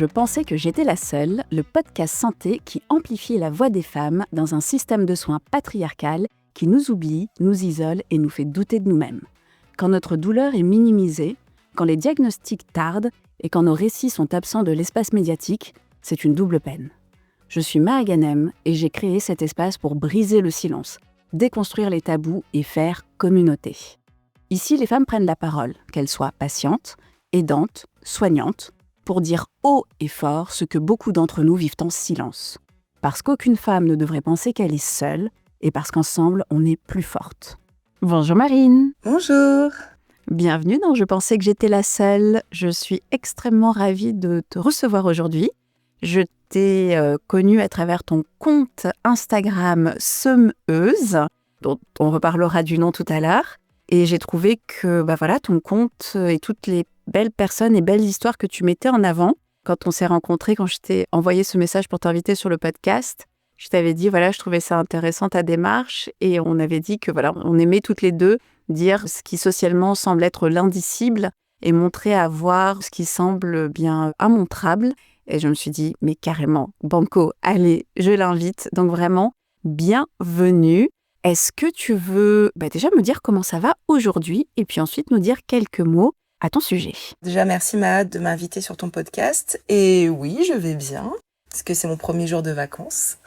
Je pensais que j'étais la seule, le podcast santé qui amplifie la voix des femmes dans un système de soins patriarcal qui nous oublie, nous isole et nous fait douter de nous-mêmes. Quand notre douleur est minimisée, quand les diagnostics tardent et quand nos récits sont absents de l'espace médiatique, c'est une double peine. Je suis Maë Ghanem et j'ai créé cet espace pour briser le silence, déconstruire les tabous et faire communauté. Ici, les femmes prennent la parole, qu'elles soient patientes, aidantes, soignantes, pour dire haut et fort ce que beaucoup d'entre nous vivent en silence. Parce qu'aucune femme ne devrait penser qu'elle est seule et parce qu'ensemble, on est plus forte. Bonjour Marine. Bonjour. Bienvenue dans Je pensais que j'étais la seule. Je suis extrêmement ravie de te recevoir aujourd'hui. Je t'ai connue à travers ton compte Instagram Semeuse, dont on reparlera du nom tout à l'heure. Et j'ai trouvé que ton compte et toutes les belles personnes et belles histoires que tu mettais en avant, quand on s'est rencontrés, quand je t'ai envoyé ce message pour t'inviter sur le podcast, je t'avais dit, je trouvais ça intéressant ta démarche. Et on avait dit que on aimait toutes les deux dire ce qui socialement semble être l'indicible et montrer à voir ce qui semble bien immontrable. Et je me suis dit, mais carrément, banco, allez, je l'invite. Donc vraiment, bienvenue. Est-ce que tu veux déjà me dire comment ça va aujourd'hui et puis ensuite nous dire quelques mots à ton sujet? Déjà, merci Maë de m'inviter sur ton podcast. Et oui, je vais bien, parce que c'est mon premier jour de vacances.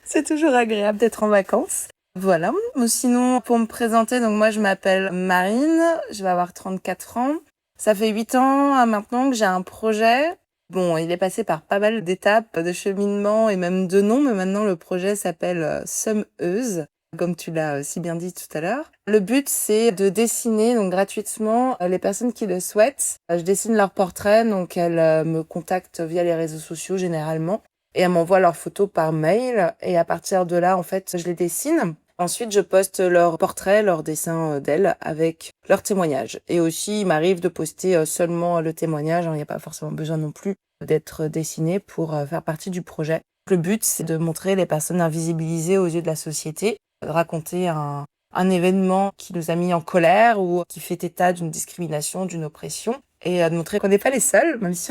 C'est toujours agréable d'être en vacances. Voilà. Sinon, pour me présenter, donc moi je m'appelle Marine, je vais avoir 34 ans. Ça fait 8 ans maintenant que j'ai un projet. Bon, il est passé par pas mal d'étapes de cheminement et même de noms, mais maintenant le projet s'appelle Semeuse, comme tu l'as si bien dit tout à l'heure. Le but, c'est de dessiner donc gratuitement les personnes qui le souhaitent. Je dessine leurs portraits, donc elles me contactent via les réseaux sociaux généralement et elles m'envoient leurs photos par mail et à partir de là, en fait, je les dessine. Ensuite, je poste leurs portraits, leurs dessins d'elles avec leurs témoignages. Et aussi, il m'arrive de poster seulement le témoignage. Il n'y a pas forcément besoin non plus d'être dessiné pour faire partie du projet. Le but, c'est de montrer les personnes invisibilisées aux yeux de la société, de raconter un événement qui nous a mis en colère ou qui fait état d'une discrimination, d'une oppression, et de montrer qu'on n'est pas les seuls, même si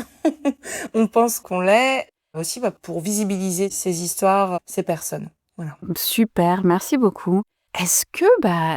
on pense qu'on l'est, aussi pour visibiliser ces histoires, ces personnes. Voilà. Super, merci beaucoup. Est-ce que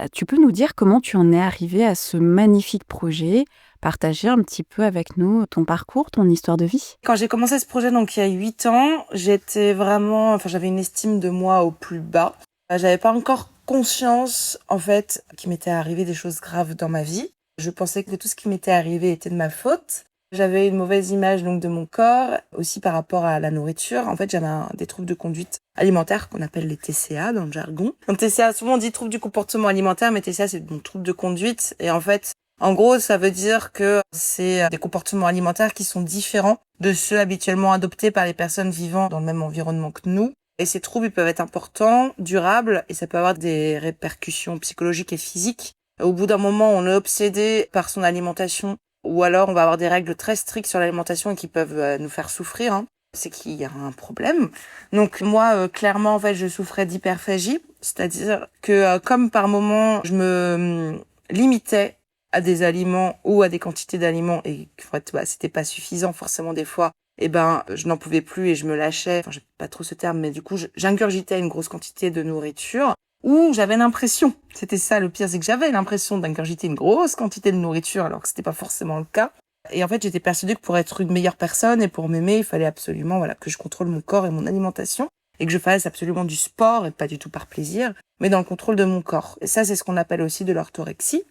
tu peux nous dire comment tu en es arrivée à ce magnifique projet, partager un petit peu avec nous ton parcours, ton histoire de vie? Quand j'ai commencé ce projet, donc il y a 8 ans, j'avais une estime de moi au plus bas. J'avais pas encore conscience, en fait, qu'il m'était arrivé des choses graves dans ma vie. Je pensais que tout ce qui m'était arrivé était de ma faute. J'avais une mauvaise image donc de mon corps, aussi par rapport à la nourriture. En fait, j'avais des troubles de conduite alimentaire qu'on appelle les TCA dans le jargon. Donc TCA, souvent on dit trouble du comportement alimentaire, mais TCA c'est donc trouble de conduite. Et en fait, en gros, ça veut dire que c'est des comportements alimentaires qui sont différents de ceux habituellement adoptés par les personnes vivant dans le même environnement que nous. Et ces troubles, ils peuvent être importants, durables, et ça peut avoir des répercussions psychologiques et physiques. Au bout d'un moment, on est obsédé par son alimentation, ou alors on va avoir des règles très strictes sur l'alimentation qui peuvent nous faire souffrir. C'est qu'il y a un problème. Donc moi, clairement, en fait, je souffrais d'hyperphagie, c'est-à-dire que comme par moment, je me limitais à des aliments ou à des quantités d'aliments et en fait, c'était pas suffisant forcément des fois. Je n'en pouvais plus et je me lâchais. Enfin, j'ai pas trop ce terme, mais du coup, j'ingurgitais une grosse quantité de nourriture. Ou j'avais l'impression, c'était ça le pire, c'est que j'avais l'impression d'ingurgiter une grosse quantité de nourriture alors que c'était pas forcément le cas. Et en fait, j'étais persuadée que pour être une meilleure personne et pour m'aimer, il fallait absolument que je contrôle mon corps et mon alimentation et que je fasse absolument du sport et pas du tout par plaisir, mais dans le contrôle de mon corps. Et ça, c'est ce qu'on appelle aussi de l'orthorexie.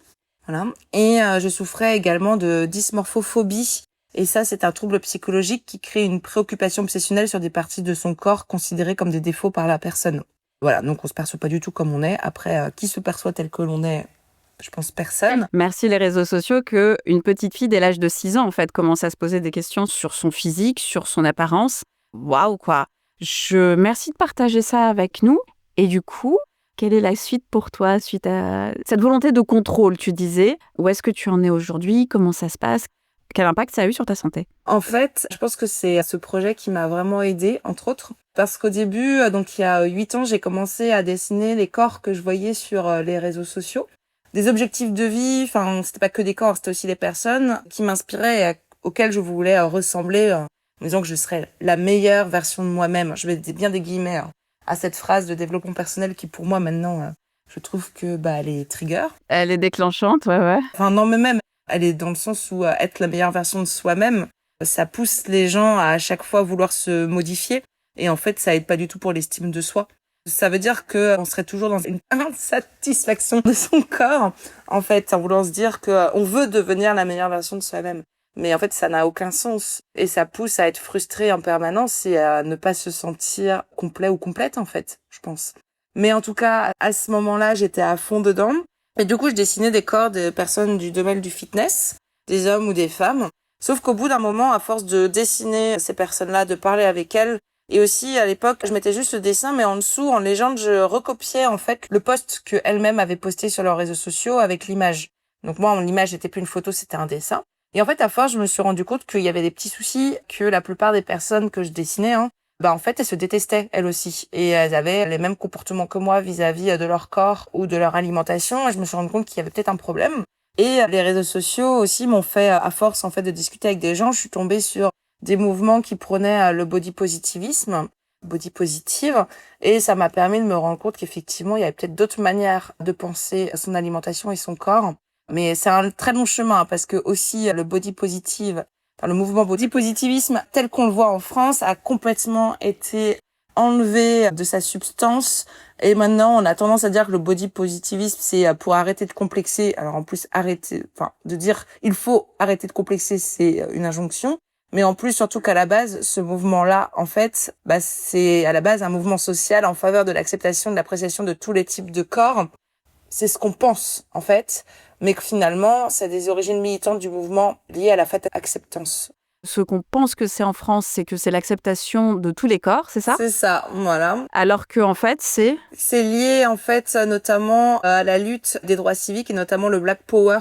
Voilà. Et je souffrais également de dysmorphophobie. Et ça, c'est un trouble psychologique qui crée une préoccupation obsessionnelle sur des parties de son corps considérées comme des défauts par la personne. Voilà, donc on se perçoit pas du tout comme on est. Après, qui se perçoit tel que l'on est? Je pense personne. Merci les réseaux sociaux qu'une petite fille dès l'âge de 6 ans, en fait, commence à se poser des questions sur son physique, sur son apparence. Waouh, quoi. Merci de partager ça avec nous. Et du coup, quelle est la suite pour toi suite à cette volonté de contrôle, tu disais? Où est-ce que tu en es aujourd'hui? Comment ça se passe? Quel impact ça a eu sur ta santé? En fait, je pense que c'est ce projet qui m'a vraiment aidée, entre autres. Parce qu'au début, donc il y a 8 ans, j'ai commencé à dessiner les corps que je voyais sur les réseaux sociaux. Des objectifs de vie, enfin, c'était pas que des corps, c'était aussi des personnes qui m'inspiraient et auxquelles je voulais ressembler en disant que je serais la meilleure version de moi-même. Je mets bien des guillemets à cette phrase de développement personnel qui, pour moi, maintenant, je trouve que elle est trigger. Elle est déclenchante, ouais. Enfin, non, mais même, elle est dans le sens où être la meilleure version de soi-même, ça pousse les gens à chaque fois vouloir se modifier. Et en fait, ça aide pas du tout pour l'estime de soi. Ça veut dire qu'on serait toujours dans une insatisfaction de son corps, en fait, en voulant se dire qu'on veut devenir la meilleure version de soi-même. Mais en fait, ça n'a aucun sens. Et ça pousse à être frustré en permanence et à ne pas se sentir complet ou complète, en fait, je pense. Mais en tout cas, à ce moment-là, j'étais à fond dedans. Et du coup, je dessinais des corps de personnes du domaine du fitness, des hommes ou des femmes. Sauf qu'au bout d'un moment, à force de dessiner ces personnes-là, de parler avec elles, et aussi, à l'époque, je mettais juste le dessin, mais en dessous, en légende, je recopiais, en fait, le post qu'elles-mêmes avaient posté sur leurs réseaux sociaux avec l'image. Donc moi, l'image n'était plus une photo, c'était un dessin. Et en fait, à force, je me suis rendu compte qu'il y avait des petits soucis, que la plupart des personnes que je dessinais, en fait, elles se détestaient, elles aussi. Et elles avaient les mêmes comportements que moi vis-à-vis de leur corps ou de leur alimentation. Et je me suis rendu compte qu'il y avait peut-être un problème. Et les réseaux sociaux aussi m'ont fait, à force, en fait, de discuter avec des gens, je suis tombée sur des mouvements qui prônaient le body positivisme, body positive, et ça m'a permis de me rendre compte qu'effectivement, il y avait peut-être d'autres manières de penser son alimentation et son corps. Mais c'est un très long chemin, parce que aussi le body positive, le mouvement body positivisme, tel qu'on le voit en France, a complètement été enlevé de sa substance. Et maintenant, on a tendance à dire que le body positivisme, c'est pour arrêter de complexer. Alors en plus, de dire il faut arrêter de complexer, c'est une injonction. Mais en plus, surtout qu'à la base, ce mouvement-là, en fait, c'est à la base un mouvement social en faveur de l'acceptation, de l'appréciation de tous les types de corps. C'est ce qu'on pense, en fait, mais que finalement, c'est des origines militantes du mouvement liées à la fat acceptance. Ce qu'on pense que c'est en France, c'est que c'est l'acceptation de tous les corps, c'est ça ? C'est ça, voilà. Alors que en fait, c'est lié, en fait, notamment à la lutte des droits civiques et notamment le Black Power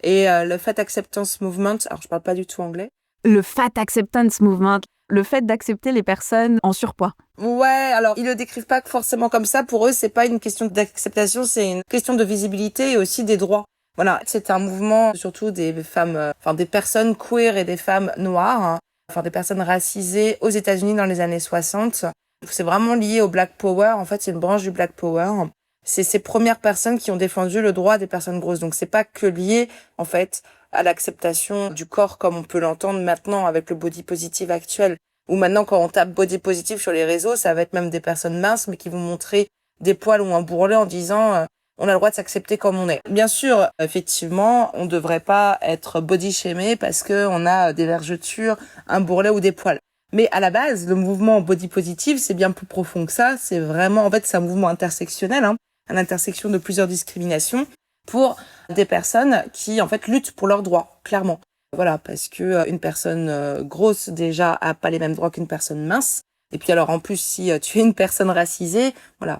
et le Fat Acceptance Movement. Alors, je parle pas du tout anglais. Le Fat Acceptance Movement, le fait d'accepter les personnes en surpoids. Ouais, alors ils le décrivent pas forcément comme ça. Pour eux, c'est pas une question d'acceptation, c'est une question de visibilité et aussi des droits. Voilà, c'est un mouvement surtout des femmes, des personnes queer et des femmes noires, des personnes racisées aux États-Unis dans les années 60. C'est vraiment lié au Black Power. En fait, c'est une branche du Black Power. C'est ces premières personnes qui ont défendu le droit des personnes grosses. Donc c'est pas que lié, en fait, à l'acceptation du corps comme on peut l'entendre maintenant avec le body positive actuel. Ou maintenant, quand on tape body positive sur les réseaux, ça va être même des personnes minces, mais qui vont montrer des poils ou un bourrelet en disant on a le droit de s'accepter comme on est. Bien sûr, effectivement, on devrait pas être body shamé parce que on a des vergetures, un bourrelet ou des poils. Mais à la base, le mouvement body positive, c'est bien plus profond que ça. C'est vraiment, en fait, c'est un mouvement intersectionnel, à l'intersection de plusieurs discriminations pour des personnes qui, en fait, luttent pour leurs droits, clairement. Voilà, parce que une personne grosse, déjà, a pas les mêmes droits qu'une personne mince. Et puis alors, en plus, si tu es une personne racisée, voilà,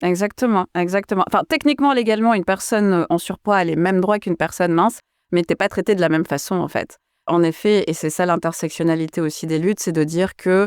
Exactement. Enfin, techniquement, légalement, une personne en surpoids a les mêmes droits qu'une personne mince, mais t'es pas traité de la même façon, en fait. En effet, et c'est ça l'intersectionnalité aussi des luttes, c'est de dire que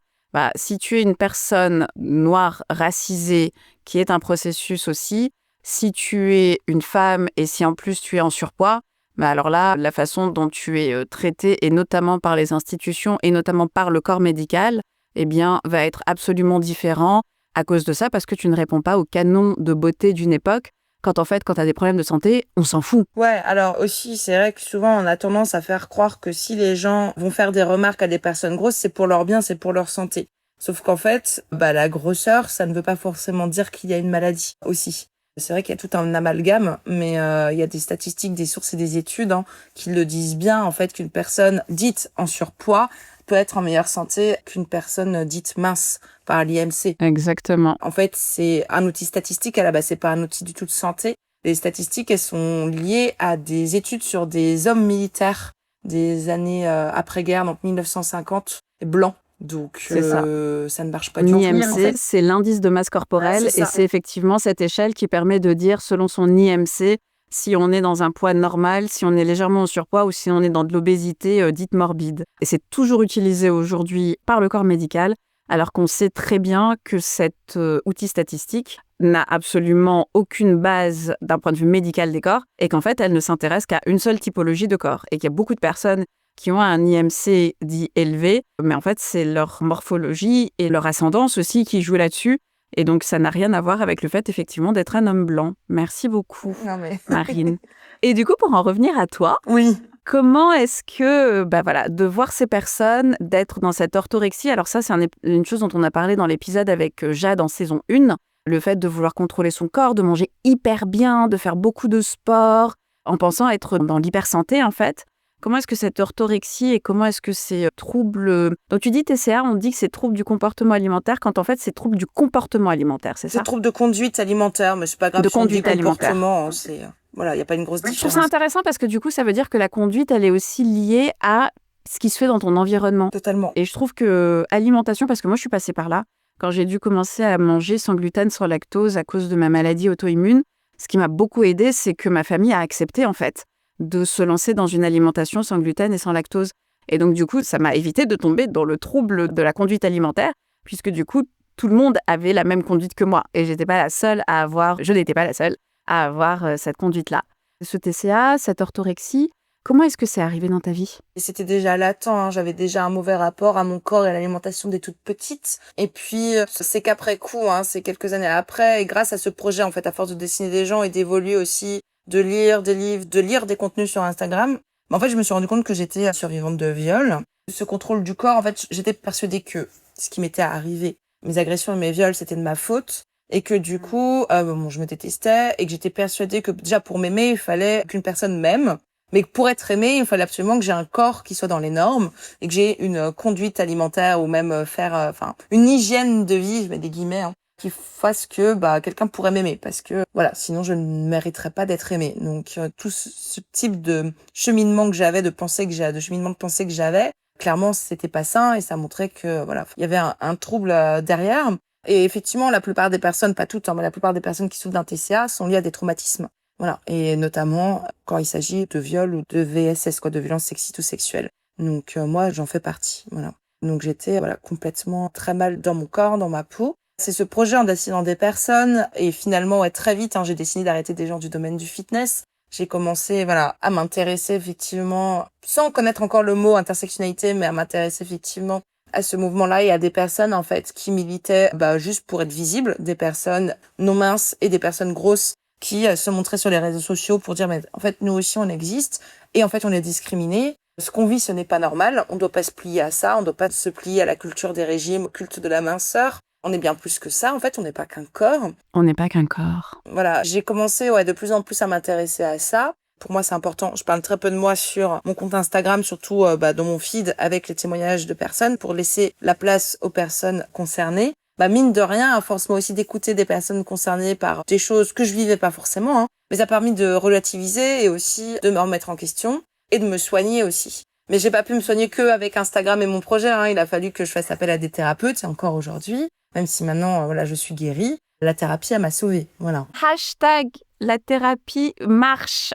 si tu es une personne noire, racisée, qui est un processus aussi, si tu es une femme et si en plus tu es en surpoids, alors là, la façon dont tu es traité, et notamment par les institutions, et notamment par le corps médical, va être absolument différent à cause de ça, parce que tu ne réponds pas au canon de beauté d'une époque, quand en fait, quand tu as des problèmes de santé, on s'en fout. Ouais, alors aussi, c'est vrai que souvent, on a tendance à faire croire que si les gens vont faire des remarques à des personnes grosses, c'est pour leur bien, c'est pour leur santé. Sauf qu'en fait, la grosseur, ça ne veut pas forcément dire qu'il y a une maladie aussi. C'est vrai qu'il y a tout un amalgame, mais il y a des statistiques, des sources et des études qui le disent bien, en fait, qu'une personne dite en surpoids peut être en meilleure santé qu'une personne dite mince par l'IMC. Exactement. En fait, c'est un outil statistique à la base, c'est pas un outil du tout de santé. Les statistiques, elles sont liées à des études sur des hommes militaires des années après-guerre, donc 1950, blancs. Donc ça ne marche pas du tout. L'IMC, en fait, c'est l'indice de masse corporelle, et c'est effectivement cette échelle qui permet de dire, selon son IMC, si on est dans un poids normal, si on est légèrement en surpoids ou si on est dans de l'obésité dite morbide. Et c'est toujours utilisé aujourd'hui par le corps médical, alors qu'on sait très bien que cet outil statistique n'a absolument aucune base d'un point de vue médical des corps, et qu'en fait, elle ne s'intéresse qu'à une seule typologie de corps, et qu'il y a beaucoup de personnes qui ont un IMC dit élevé, mais en fait, c'est leur morphologie et leur ascendance aussi qui jouent là-dessus. Et donc, ça n'a rien à voir avec le fait, effectivement, d'être un homme blanc. Merci beaucoup, Non mais... Marine. Et du coup, pour en revenir à toi, Oui. comment est-ce que, de voir ces personnes, d'être dans cette orthorexie, alors ça, c'est une chose dont on a parlé dans l'épisode avec Jade en saison 1, le fait de vouloir contrôler son corps, de manger hyper bien, de faire beaucoup de sport, en pensant être dans l'hypersanté, en fait. Comment est-ce que cette orthorexie et comment est-ce que ces troubles... Donc tu dis TCA, on dit que c'est troubles du comportement alimentaire, quand en fait c'est troubles du comportement alimentaire, c'est ça? C'est troubles de conduite alimentaire, mais c'est pas grave. De conduite alimentaire. C'est... Voilà, il n'y a pas une grosse différence. Je trouve ça intéressant parce que du coup, ça veut dire que la conduite, elle est aussi liée à ce qui se fait dans ton environnement. Totalement. Et je trouve que alimentation, parce que moi je suis passée par là, quand j'ai dû commencer à manger sans gluten, sans lactose à cause de ma maladie auto-immune, ce qui m'a beaucoup aidée, c'est que ma famille a accepté en fait de se lancer dans une alimentation sans gluten et sans lactose. Et donc, du coup, ça m'a évité de tomber dans le trouble de la conduite alimentaire, puisque du coup, tout le monde avait la même conduite que moi. Et je n'étais pas la seule à avoir cette conduite-là. Ce TCA, cette orthorexie, comment est-ce que c'est arrivé dans ta vie? Et c'était déjà latent, hein. J'avais déjà un mauvais rapport à mon corps et à l'alimentation des toutes petites. Et puis, c'est qu'après coup, hein, c'est quelques années après, et grâce à ce projet, en fait, à force de dessiner des gens et d'évoluer aussi, de lire des livres, de lire des contenus sur Instagram, en fait, je me suis rendu compte que j'étais survivante de viol. Ce contrôle du corps, en fait, j'étais persuadée que ce qui m'était arrivé, mes agressions et mes viols, c'était de ma faute. Et que du coup, je me détestais et que j'étais persuadée que déjà pour m'aimer, il fallait qu'une personne m'aime. Mais pour être aimée, il fallait absolument que j'ai un corps qui soit dans les normes et que j'ai une conduite alimentaire ou même faire une hygiène de vie, je mets des guillemets, hein, qui fasse que quelqu'un pourrait m'aimer parce que voilà, sinon je ne mériterais pas d'être aimée. Donc tout ce type de cheminement que j'avais, de cheminement de pensée que j'avais, clairement c'était pas sain et ça montrait que voilà, il y avait un trouble derrière. Et effectivement, la plupart des personnes, pas toutes, hein, mais la plupart des personnes qui souffrent d'un TCA sont liées à des traumatismes. Voilà. Et notamment quand il s'agit de viol ou de VSS, de violence sexiste ou sexuelle. Donc moi, j'en fais partie. Voilà. Donc j'étais complètement très mal dans mon corps, dans ma peau. C'est ce projet en dessinant des personnes et finalement très vite, j'ai décidé d'arrêter des gens du domaine du fitness. J'ai commencé à m'intéresser effectivement, sans connaître encore le mot intersectionnalité, mais à m'intéresser effectivement à ce mouvement-là et à des personnes en fait qui militaient juste pour être visibles, des personnes non minces et des personnes grosses qui se montraient sur les réseaux sociaux pour dire mais en fait nous aussi on existe et en fait on est discriminés. Ce qu'on vit ce n'est pas normal, on ne doit pas se plier à ça, on ne doit pas se plier à la culture des régimes, au culte de la minceur. On est bien plus que ça, en fait, on n'est pas qu'un corps. On n'est pas qu'un corps. Voilà, j'ai commencé de plus en plus à m'intéresser à ça. Pour moi, c'est important. Je parle très peu de moi sur mon compte Instagram, surtout dans mon feed avec les témoignages de personnes pour laisser la place aux personnes concernées. Mine de rien, à force moi aussi d'écouter des personnes concernées par des choses que je vivais pas forcément, hein, mais ça a permis de relativiser et aussi de me remettre en question et de me soigner aussi. Mais j'ai pas pu me soigner que avec Instagram et mon projet, hein. Il a fallu que je fasse appel à des thérapeutes, et encore aujourd'hui, même si maintenant, je suis guérie, la thérapie, elle m'a sauvée, voilà. Hashtag la thérapie marche.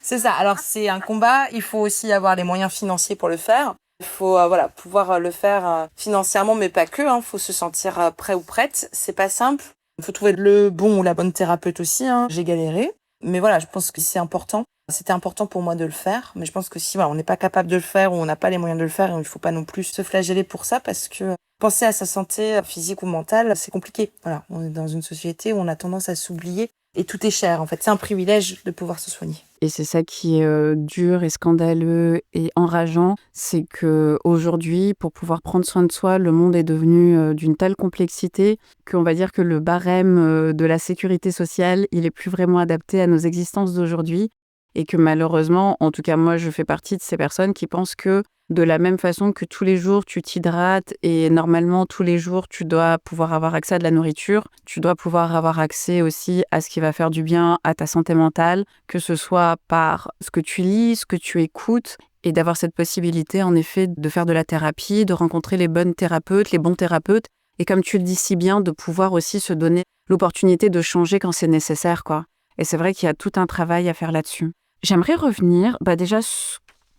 C'est ça. Alors, c'est un combat. Il faut aussi avoir les moyens financiers pour le faire. Il faut, pouvoir le faire financièrement, mais pas que, hein. Faut se sentir prêt ou prête. C'est pas simple. Il faut trouver le bon ou la bonne thérapeute aussi, hein. J'ai galéré. Mais voilà, je pense que c'est important. C'était important pour moi de le faire. Mais je pense que si, on n'est pas capable de le faire ou on n'a pas les moyens de le faire, il ne faut pas non plus se flageller pour ça parce que penser à sa santé physique ou mentale, c'est compliqué. Voilà. On est dans une société où on a tendance à s'oublier et tout est cher. En fait, c'est un privilège de pouvoir se soigner. Et c'est ça qui est dur et scandaleux et enrageant, c'est qu'aujourd'hui, pour pouvoir prendre soin de soi, le monde est devenu d'une telle complexité qu'on va dire que le barème de la sécurité sociale, il est plus vraiment adapté à nos existences d'aujourd'hui et que malheureusement, en tout cas moi, je fais partie de ces personnes qui pensent que de la même façon que tous les jours, tu t'hydrates et normalement, tous les jours, tu dois pouvoir avoir accès à de la nourriture. Tu dois pouvoir avoir accès aussi à ce qui va faire du bien à ta santé mentale, que ce soit par ce que tu lis, ce que tu écoutes et d'avoir cette possibilité, en effet, de faire de la thérapie, de rencontrer les bonnes thérapeutes, les bons thérapeutes et comme tu le dis si bien, de pouvoir aussi se donner l'opportunité de changer quand c'est nécessaire, quoi. Et c'est vrai qu'il y a tout un travail à faire là-dessus. J'aimerais revenir, déjà,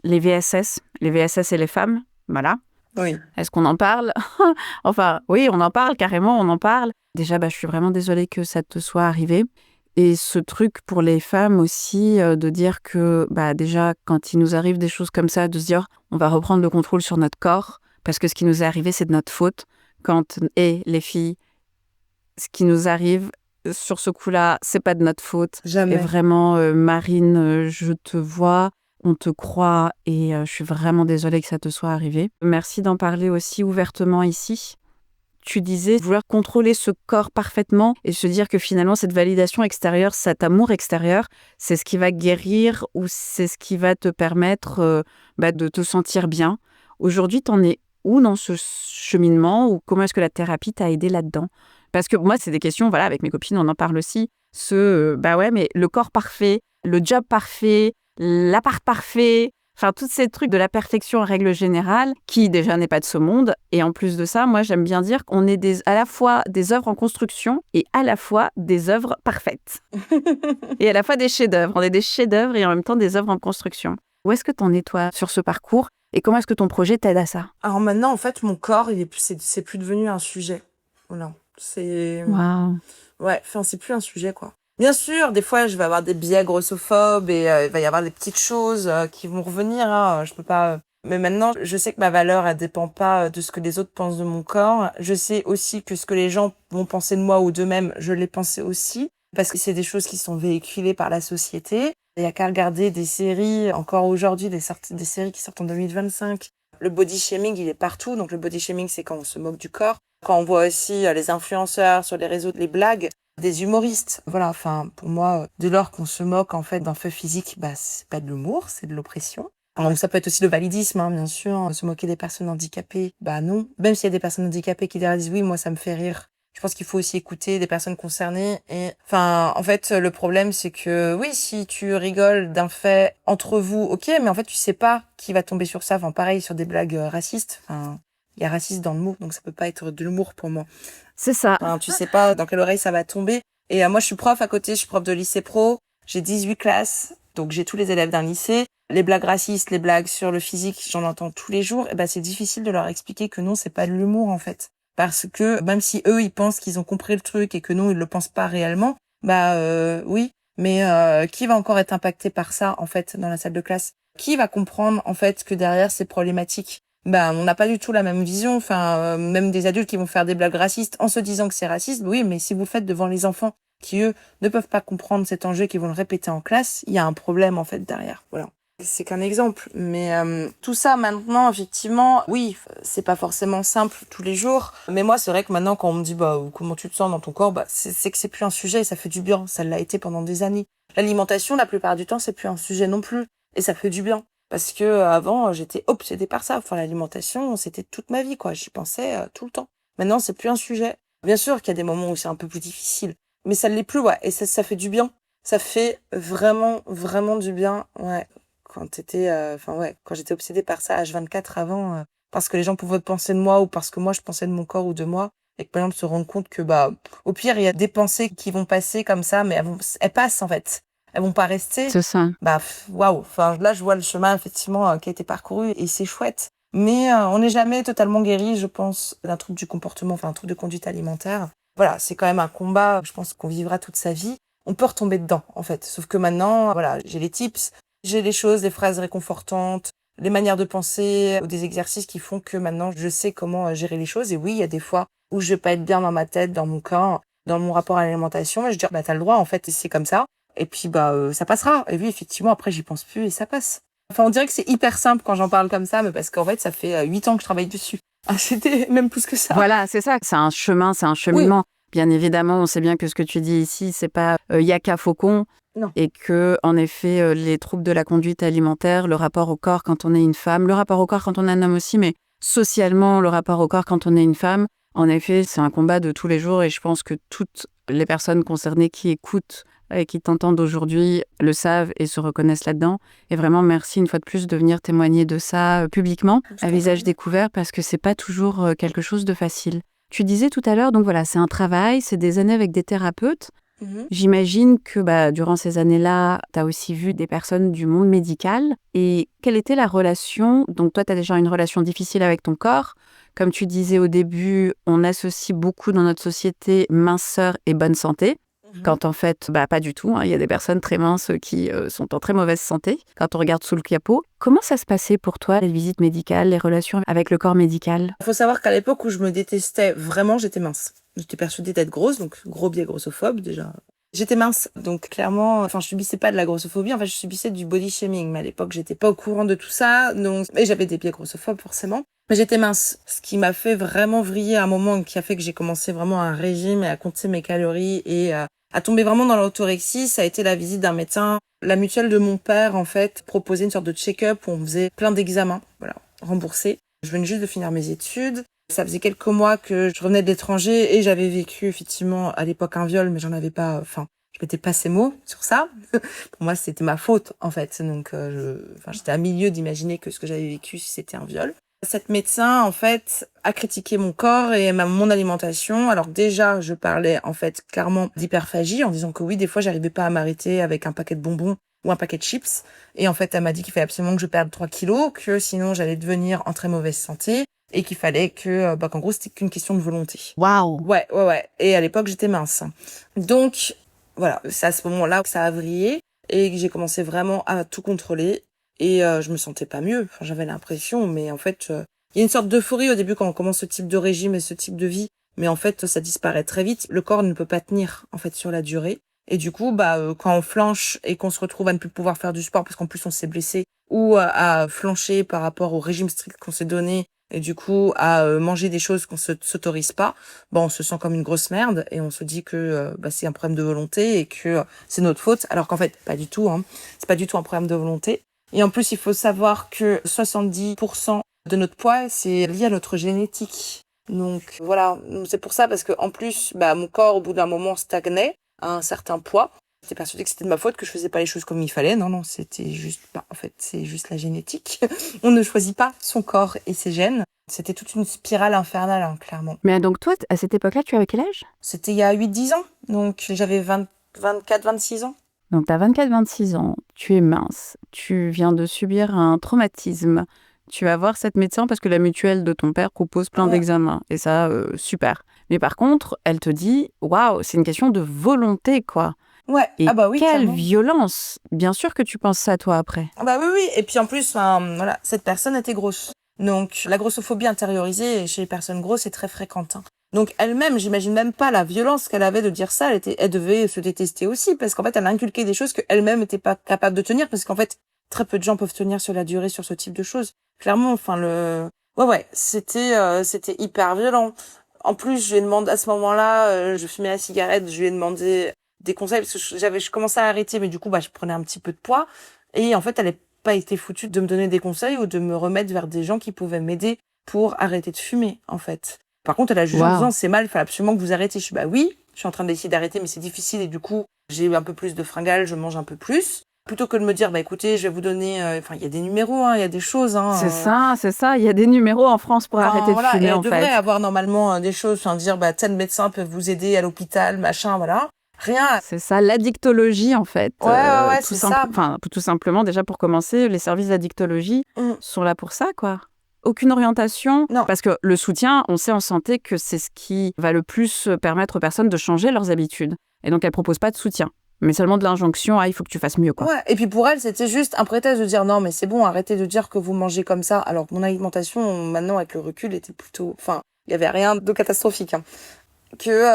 les VSS et les femmes, voilà. Oui. Est-ce qu'on en parle? Enfin, oui, on en parle, carrément, on en parle. Déjà, je suis vraiment désolée que ça te soit arrivé. Et ce truc pour les femmes aussi, de dire que déjà, quand il nous arrive des choses comme ça, de se dire on va reprendre le contrôle sur notre corps, parce que ce qui nous est arrivé, c'est de notre faute. Les filles, ce qui nous arrive sur ce coup-là, c'est pas de notre faute. Jamais. Et vraiment, Marine, je te vois, on te croit et je suis vraiment désolée que ça te soit arrivé. Merci d'en parler aussi ouvertement ici. Tu disais vouloir contrôler ce corps parfaitement et se dire que finalement, cette validation extérieure, cet amour extérieur, c'est ce qui va guérir ou c'est ce qui va te permettre de te sentir bien. Aujourd'hui, t'en es où dans ce cheminement ou comment est-ce que la thérapie t'a aidé là-dedans? Parce que moi, c'est des questions, voilà, avec mes copines, on en parle aussi. Mais le corps parfait, le job parfait, l'appart parfait, enfin, tous ces trucs de la perfection en règle générale, qui déjà n'est pas de ce monde. Et en plus de ça, moi, j'aime bien dire qu'on est à la fois des œuvres en construction et à la fois des œuvres parfaites. Et à la fois des chefs-d'œuvre. On est des chefs-d'œuvre et en même temps des œuvres en construction. Où est-ce que t'en es, toi, sur ce parcours? Et comment est-ce que ton projet t'aide à ça? Alors maintenant, en fait, mon corps, c'est plus devenu un sujet. Voilà. Waouh. Ouais, enfin, c'est plus un sujet, quoi. Bien sûr, des fois, je vais avoir des biais grossophobes et il va y avoir des petites choses qui vont revenir. Hein. Je peux pas. Mais maintenant, je sais que ma valeur, elle dépend pas de ce que les autres pensent de mon corps. Je sais aussi que ce que les gens vont penser de moi ou d'eux-mêmes, je l'ai pensé aussi, parce que c'est des choses qui sont véhiculées par la société. Il y a qu'à regarder des séries, encore aujourd'hui, des séries qui sortent en 2025. Le body shaming, il est partout. Donc le body shaming, c'est quand on se moque du corps. Quand on voit aussi les influenceurs sur les réseaux, les blagues, des humoristes. Voilà, enfin, pour moi, dès lors qu'on se moque, en fait, d'un fait physique, c'est pas de l'humour, c'est de l'oppression. Alors, ça peut être aussi le validisme, hein, bien sûr. Se moquer des personnes handicapées, non. Même s'il y a des personnes handicapées qui derrière disent oui, moi, ça me fait rire. Je pense qu'il faut aussi écouter des personnes concernées. Et, enfin, en fait, le problème, c'est que, oui, si tu rigoles d'un fait entre vous, ok, mais en fait, tu sais pas qui va tomber sur ça. Enfin, pareil, sur des blagues racistes. Enfin, il y a raciste dans le mot, donc ça peut pas être de l'humour pour moi. C'est ça. Enfin, tu sais pas dans quelle oreille ça va tomber. Et moi, je suis prof à côté, je suis prof de lycée pro. J'ai 18 classes, donc j'ai tous les élèves d'un lycée. Les blagues racistes, les blagues sur le physique, j'en entends tous les jours. Et c'est difficile de leur expliquer que non, c'est pas de l'humour, en fait. Parce que même si eux, ils pensent qu'ils ont compris le truc et que non, ils le pensent pas réellement, oui. Mais qui va encore être impacté par ça, en fait, dans la salle de classe? Qui va comprendre, en fait, que derrière, c'est problématique? On n'a pas du tout la même vision. Enfin, même des adultes qui vont faire des blagues racistes en se disant que c'est raciste, oui, mais si vous le faites devant les enfants qui, eux, ne peuvent pas comprendre cet enjeu et qui vont le répéter en classe, il y a un problème, en fait, derrière. Voilà. C'est qu'un exemple. Mais tout ça, maintenant, effectivement, oui, c'est pas forcément simple tous les jours. Mais moi, c'est vrai que maintenant, quand on me dit comment tu te sens dans ton corps, c'est que c'est plus un sujet et ça fait du bien. Ça l'a été pendant des années. L'alimentation, la plupart du temps, c'est plus un sujet non plus. Et ça fait du bien. Parce que avant, j'étais obsédée par ça. Enfin, l'alimentation, c'était toute ma vie, quoi. J'y pensais tout le temps. Maintenant, c'est plus un sujet. Bien sûr qu'il y a des moments où c'est un peu plus difficile. Mais ça ne l'est plus, ouais. Et ça fait du bien. Ça fait vraiment, vraiment du bien, ouais. Quand j'étais obsédée par ça H24 avant, parce que les gens pouvaient penser de moi ou parce que moi je pensais de mon corps ou de moi, et que par exemple se rendre compte que au pire il y a des pensées qui vont passer comme ça, mais elles passent en fait, elles vont pas rester. C'est ça. Waouh. Enfin là je vois le chemin effectivement qui a été parcouru et c'est chouette. Mais on n'est jamais totalement guéri, je pense, d'un trouble du comportement, enfin un trouble de conduite alimentaire. Voilà, c'est quand même un combat, je pense qu'on vivra toute sa vie. On peut retomber dedans en fait, sauf que maintenant, voilà, j'ai les tips. J'ai les choses, les phrases réconfortantes, les manières de penser, ou des exercices qui font que maintenant je sais comment gérer les choses. Et oui, il y a des fois où je vais pas être bien dans ma tête, dans mon corps, dans mon rapport à l'alimentation. Mais je dis, t'as le droit, en fait, c'est comme ça. Et puis, ça passera. Et oui, effectivement, après, j'y pense plus et ça passe. Enfin, on dirait que c'est hyper simple quand j'en parle comme ça, mais parce qu'en fait, ça fait 8 ans que je travaille dessus. Ah, c'était même plus que ça. Voilà, c'est ça. C'est un chemin, c'est un cheminement. Oui. Bien évidemment, on sait bien que ce que tu dis ici, c'est pas Yaka Faucon. Non. Et que, en effet, les troubles de la conduite alimentaire, le rapport au corps quand on est une femme, le rapport au corps quand on est un homme aussi, mais socialement, le rapport au corps quand on est une femme, en effet, c'est un combat de tous les jours et je pense que toutes les personnes concernées qui écoutent et qui t'entendent aujourd'hui le savent et se reconnaissent là-dedans. Et vraiment, merci une fois de plus de venir témoigner de ça publiquement, à visage découvert, parce que c'est pas toujours quelque chose de facile. Tu disais tout à l'heure, donc voilà, c'est un travail, c'est des années avec des thérapeutes. J'imagine que durant ces années-là, tu as aussi vu des personnes du monde médical. Et quelle était la relation? Donc toi, tu as déjà une relation difficile avec ton corps. Comme tu disais au début, on associe beaucoup dans notre société minceur et bonne santé. Quand en fait, pas du tout, hein. Il y a des personnes très minces qui sont en très mauvaise santé. Quand on regarde sous le capot, comment ça se passait pour toi, les visites médicales, les relations avec le corps médical? Il faut savoir qu'à l'époque où je me détestais vraiment, j'étais mince. J'étais persuadée d'être grosse, donc gros biais grossophobe déjà. J'étais mince, donc clairement, je subissais pas de la grossophobie, en fait, je subissais du body shaming. Mais à l'époque, j'étais pas au courant de tout ça, donc, et j'avais des biais grossophobes forcément. Mais j'étais mince, ce qui m'a fait vraiment vriller à un moment, qui a fait que j'ai commencé vraiment un régime et à compter mes calories et à tomber vraiment dans l'orthorexie. Ça a été la visite d'un médecin. La mutuelle de mon père, en fait, proposait une sorte de check-up où on faisait plein d'examens, voilà, remboursés. Je venais juste de finir mes études. Ça faisait quelques mois que je revenais de l'étranger et j'avais vécu effectivement à l'époque un viol, mais j'en avais pas, je m'étais pas ces mots sur ça. Pour moi, c'était ma faute en fait. Donc, j'étais à milieu d'imaginer que ce que j'avais vécu, c'était un viol. Cette médecin, en fait, a critiqué mon corps et mon alimentation. Alors déjà, je parlais en fait clairement d'hyperphagie en disant que oui, des fois, j'arrivais pas à m'arrêter avec un paquet de bonbons ou un paquet de chips. Et en fait, elle m'a dit qu'il fallait absolument que je perde 3 kilos, que sinon j'allais devenir en très mauvaise santé et qu'il fallait que, qu'en gros, c'était qu'une question de volonté. Waouh! Ouais. Et à l'époque, j'étais mince. Donc, voilà, c'est à ce moment-là que ça a vrillé et que j'ai commencé vraiment à tout contrôler. Et je me sentais pas mieux. J'avais l'impression, mais en fait, il y a une sorte d'euphorie au début quand on commence ce type de régime et ce type de vie. Mais en fait, ça disparaît très vite. Le corps ne peut pas tenir, en fait, sur la durée. Et du coup, quand on flanche et qu'on se retrouve à ne plus pouvoir faire du sport parce qu'en plus on s'est blessé ou à flancher par rapport au régime strict qu'on s'est donné et du coup à manger des choses qu'on s'autorise pas, on se sent comme une grosse merde et on se dit que c'est un problème de volonté et que c'est notre faute. Alors qu'en fait, pas du tout, hein. C'est pas du tout un problème de volonté. Et en plus, il faut savoir que 70% de notre poids, c'est lié à notre génétique. Donc voilà, c'est pour ça parce que en plus, mon corps au bout d'un moment stagnait à un certain poids. J'étais persuadée que c'était de ma faute, que je faisais pas les choses comme il fallait. Non, c'était juste, en fait, c'est juste la génétique. On ne choisit pas son corps et ses gènes. C'était toute une spirale infernale, hein, clairement. Mais donc toi, à cette époque-là, tu avais quel âge? C'était il y a 8-10 ans. Donc j'avais 24-26 ans. Donc tu as 24-26 ans, tu es mince, tu viens de subir un traumatisme. Tu vas voir cette médecin parce que la mutuelle de ton père propose plein d'examens. Et ça, super. Mais par contre, elle te dit, waouh, c'est une question de volonté, quoi. Ouais, et oui, quelle clairement. Violence! Bien sûr que tu penses ça, toi, après. Oui. Et puis en plus, cette personne était grosse. Donc la grossophobie intériorisée chez les personnes grosses est très fréquente. Hein. Donc elle-même, j'imagine même pas la violence qu'elle avait de dire ça. Elle devait se détester aussi parce qu'en fait, elle a inculqué des choses qu'elle-même n'était pas capable de tenir parce qu'en fait, très peu de gens peuvent tenir sur la durée sur ce type de choses. Clairement, c'était hyper violent. En plus, je lui ai demandé à ce moment-là, je fumais la cigarette, je lui ai demandé des conseils parce que je commençais à arrêter, mais du coup, je prenais un petit peu de poids. Et en fait, elle n'a pas été foutue de me donner des conseils ou de me remettre vers des gens qui pouvaient m'aider pour arrêter de fumer, en fait. Par contre, elle a jugé en disant, c'est mal, il faut absolument que vous arrêtiez. Je suis, oui, je suis en train d'essayer d'arrêter, mais c'est difficile et du coup, j'ai eu un peu plus de fringales, je mange un peu plus. Plutôt que de me dire, écoutez, je vais vous donner, il y a des numéros, il y a des choses. C'est ça, il y a des numéros en France pour arrêter de fumer, en fait. Elle devrait avoir normalement des choses, dire, tel médecin peut vous aider à l'hôpital, machin, voilà. Rien. C'est ça, l'addictologie, en fait. Ouais, c'est ça. Tout simplement, déjà pour commencer, les services d'addictologie sont là pour ça, quoi. Aucune orientation. Non. Parce que le soutien, on sait en santé que c'est ce qui va le plus permettre aux personnes de changer leurs habitudes. Et donc, elle ne propose pas de soutien, mais seulement de l'injonction, il faut que tu fasses mieux, quoi. Ouais, et puis pour elle, c'était juste un prétexte de dire non, mais c'est bon, arrêtez de dire que vous mangez comme ça. Alors que mon alimentation, maintenant, avec le recul, était plutôt... il n'y avait rien de catastrophique, hein. Que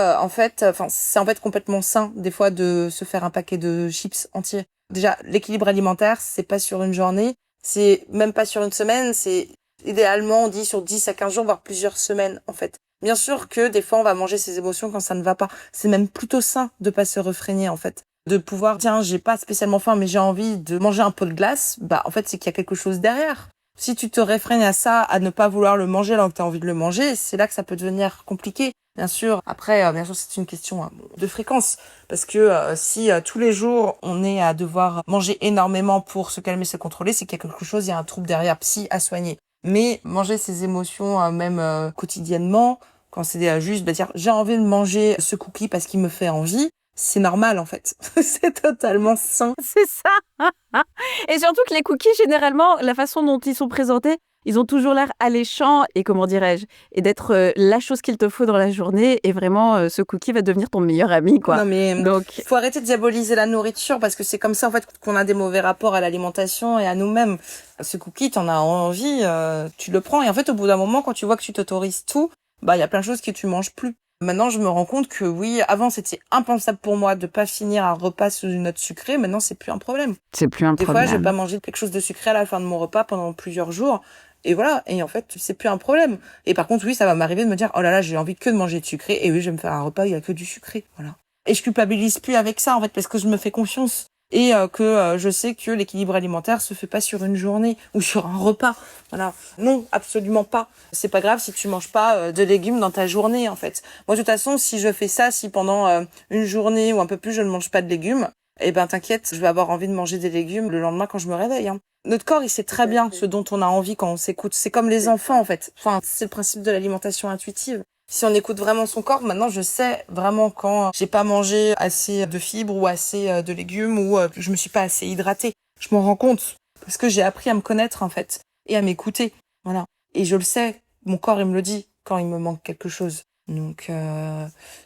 c'est en fait complètement sain des fois de se faire un paquet de chips entiers. Déjà, l'équilibre alimentaire, c'est pas sur une journée, c'est même pas sur une semaine, c'est idéalement on dit sur 10 à 15 jours voire plusieurs semaines en fait. Bien sûr que des fois on va manger ses émotions quand ça ne va pas. C'est même plutôt sain de pas se réfréner en fait. De pouvoir tiens, j'ai pas spécialement faim mais j'ai envie de manger un pot de glace, en fait c'est qu'il y a quelque chose derrière. Si tu te réfrènes à ça, à ne pas vouloir le manger alors que tu as envie de le manger, c'est là que ça peut devenir compliqué. Bien sûr, après, c'est une question de fréquence. Parce que si tous les jours, on est à devoir manger énormément pour se calmer, se contrôler, c'est qu'il y a quelque chose, il y a un trouble derrière psy à soigner. Mais manger ses émotions, même quotidiennement, quand c'est juste dire j'ai envie de manger ce cookie parce qu'il me fait envie, c'est normal en fait. C'est totalement sain. C'est ça. Et surtout que les cookies, généralement, la façon dont ils sont présentés, ils ont toujours l'air alléchants et comment dirais-je, et d'être la chose qu'il te faut dans la journée. Et vraiment, ce cookie va devenir ton meilleur ami, quoi. Non mais Donc, faut arrêter de diaboliser la nourriture parce que c'est comme ça en fait qu'on a des mauvais rapports à l'alimentation et à nous-mêmes. Ce cookie, t'en as envie, tu le prends et en fait au bout d'un moment quand tu vois que tu t'autorises tout, bah il y a plein de choses que tu manges plus. Maintenant, je me rends compte que oui, avant c'était impensable pour moi de pas finir un repas sous une note sucrée. Maintenant, c'est plus un problème. c'est plus un Des fois, je vais problème. pas manger quelque chose de sucré à la fin de mon repas pendant plusieurs jours. Et voilà. Et en fait, c'est plus un problème. Et par contre, oui, ça va m'arriver de me dire, oh là là, j'ai envie que de manger de sucré. Et oui, je vais me faire un repas où il y a que du sucré. Voilà. Et je culpabilise plus avec ça, en fait, parce que je me fais confiance. Et que je sais que l'équilibre alimentaire se fait pas sur une journée ou sur un repas. Voilà. Non, absolument pas. C'est pas grave si tu manges pas de légumes dans ta journée, en fait. Moi, de toute façon, si je fais ça, si pendant une journée ou un peu plus, je ne mange pas de légumes, eh ben, t'inquiète, je vais avoir envie de manger des légumes le lendemain quand je me réveille, hein. Notre corps, il sait très bien ce dont on a envie quand on s'écoute. C'est comme les enfants, en fait. Enfin, c'est le principe de l'alimentation intuitive. Si on écoute vraiment son corps, maintenant je sais vraiment quand j'ai pas mangé assez de fibres ou assez de légumes ou que je me suis pas assez hydratée. Je m'en rends compte parce que j'ai appris à me connaître en fait et à m'écouter. Voilà. Et je le sais, mon corps il me le dit quand il me manque quelque chose. Donc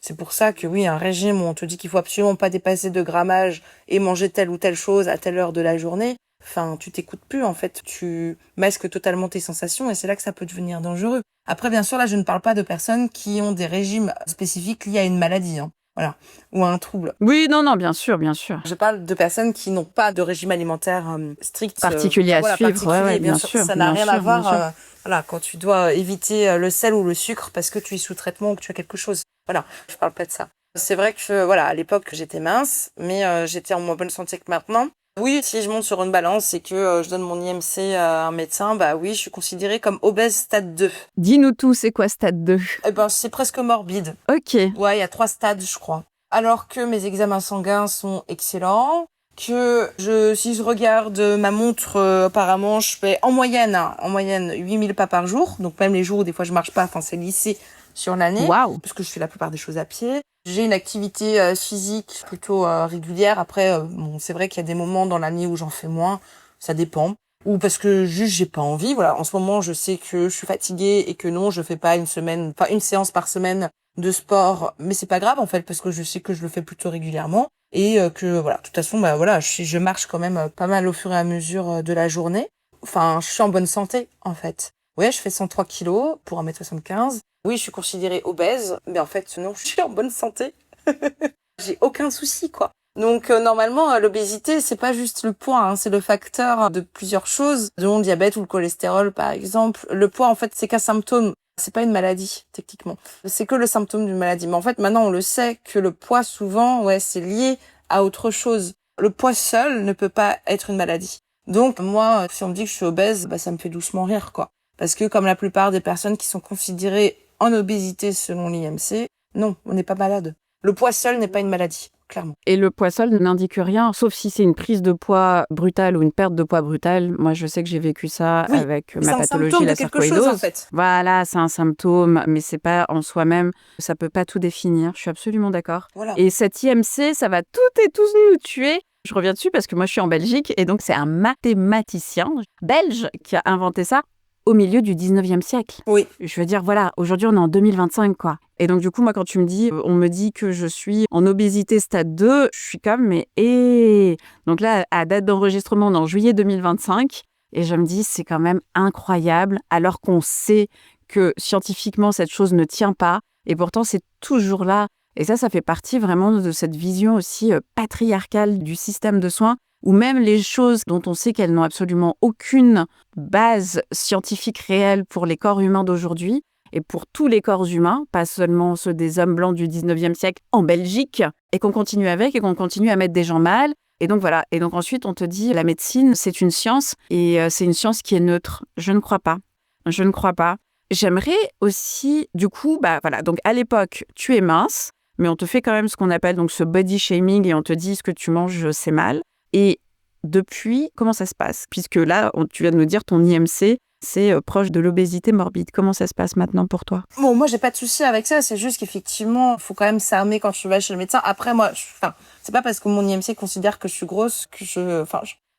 c'est pour ça que oui, un régime où on te dit qu'il faut absolument pas dépasser de grammage et manger telle ou telle chose à telle heure de la journée, enfin, tu t'écoutes plus, en fait. Tu masques totalement tes sensations et c'est là que ça peut devenir dangereux. Après, bien sûr, là, je ne parle pas de personnes qui ont des régimes spécifiques liés à une maladie, hein. Voilà. Ou à un trouble. Oui, non, non, bien sûr, bien sûr. Je parle de personnes qui n'ont pas de régime alimentaire strict. Particulier à voilà, suivre, particulier, ouais, bien bien sûr. sûr. Ça n'a bien rien sûr, à bien sûr. voir, voilà, quand tu dois éviter le sel ou le sucre parce que tu es sous traitement ou que tu as quelque chose. Voilà. Je parle pas de ça. C'est vrai que, voilà, à l'époque, j'étais mince, mais j'étais en moins bonne santé que maintenant. Oui, si je monte sur une balance et que je donne mon IMC à un médecin, bah oui, je suis considérée comme obèse stade 2. Dis-nous tout, c'est quoi stade 2? Eh ben, c'est presque morbide. Ok. Ouais, il y a 3 stades, je crois. Alors que mes examens sanguins sont excellents, que si je regarde ma montre, apparemment, je fais en moyenne 8000 pas par jour. Donc même les jours où des fois je marche pas, enfin c'est lissé sur l'année. Waouh. Parce que je fais la plupart des choses à pied. J'ai une activité physique plutôt régulière. Après, bon, c'est vrai qu'il y a des moments dans l'année où j'en fais moins. Ça dépend. Ou parce que juste j'ai pas envie. Voilà, en ce moment, je sais que je suis fatiguée et que non, je fais pas une séance par semaine de sport. Mais c'est pas grave en fait parce que je sais que je le fais plutôt régulièrement et que voilà, de toute façon, bah voilà, je marche quand même pas mal au fur et à mesure de la journée. Enfin, je suis en bonne santé en fait. Ouais, je fais 103 kilos pour 1m75. Oui, je suis considérée obèse, mais en fait, non, je suis en bonne santé. J'ai aucun souci, quoi. Donc, normalement, l'obésité, c'est pas juste le poids, hein, c'est le facteur de plusieurs choses, dont le diabète ou le cholestérol, par exemple. Le poids, en fait, c'est qu'un symptôme. C'est pas une maladie, techniquement. C'est que le symptôme d'une maladie. Mais en fait, maintenant, on le sait que le poids, souvent, ouais, c'est lié à autre chose. Le poids seul ne peut pas être une maladie. Donc, moi, si on me dit que je suis obèse, bah, ça me fait doucement rire, quoi. Parce que comme la plupart des personnes qui sont considérées en obésité selon l'IMC, non, on n'est pas malade. Le poids seul n'est pas une maladie, clairement. Et le poids seul n'indique rien, sauf si c'est une prise de poids brutale ou une perte de poids brutale. Moi, je sais que j'ai vécu ça Oui, avec c'est ma un pathologie, symptôme la de quelque chose, sarcoïdose. en fait. Voilà, c'est un symptôme, mais c'est pas en soi-même. Ça peut pas tout définir. Je suis absolument d'accord. Voilà. Et cet IMC, ça va toutes et tous nous tuer. Je reviens dessus parce que moi, je suis en Belgique et donc c'est un mathématicien belge qui a inventé ça au milieu du 19e siècle. Oui. Je veux dire, voilà, aujourd'hui, on est en 2025, quoi. Et donc, du coup, moi, quand tu me dis, on me dit que je suis en obésité stade 2, je suis comme, mais donc là, à date d'enregistrement, on est en juillet 2025, et je me dis, c'est quand même incroyable, alors qu'on sait que scientifiquement, cette chose ne tient pas, et pourtant, c'est toujours là. Et ça fait partie vraiment de cette vision aussi patriarcale du système de soins, ou même les choses dont on sait qu'elles n'ont absolument aucune base scientifique réelle pour les corps humains d'aujourd'hui et pour tous les corps humains, pas seulement ceux des hommes blancs du 19e siècle en Belgique, et qu'on continue avec et qu'on continue à mettre des gens mal. Et donc voilà. Et donc ensuite, on te dit, la médecine, c'est une science et c'est une science qui est neutre. Je ne crois pas. Je ne crois pas. J'aimerais aussi, du coup, bah voilà. Donc à l'époque, tu es mince, mais on te fait quand même ce qu'on appelle donc ce body shaming et on te dit ce que tu manges, c'est mal. Et depuis, comment ça se passe? Puisque là, tu viens de nous dire ton IMC, c'est proche de l'obésité morbide. Comment ça se passe maintenant pour toi? Bon, moi, j'ai pas de souci avec ça. C'est juste qu'effectivement, faut quand même s'armer quand tu vas chez le médecin. Après, moi, c'est pas parce que mon IMC considère que je suis grosse que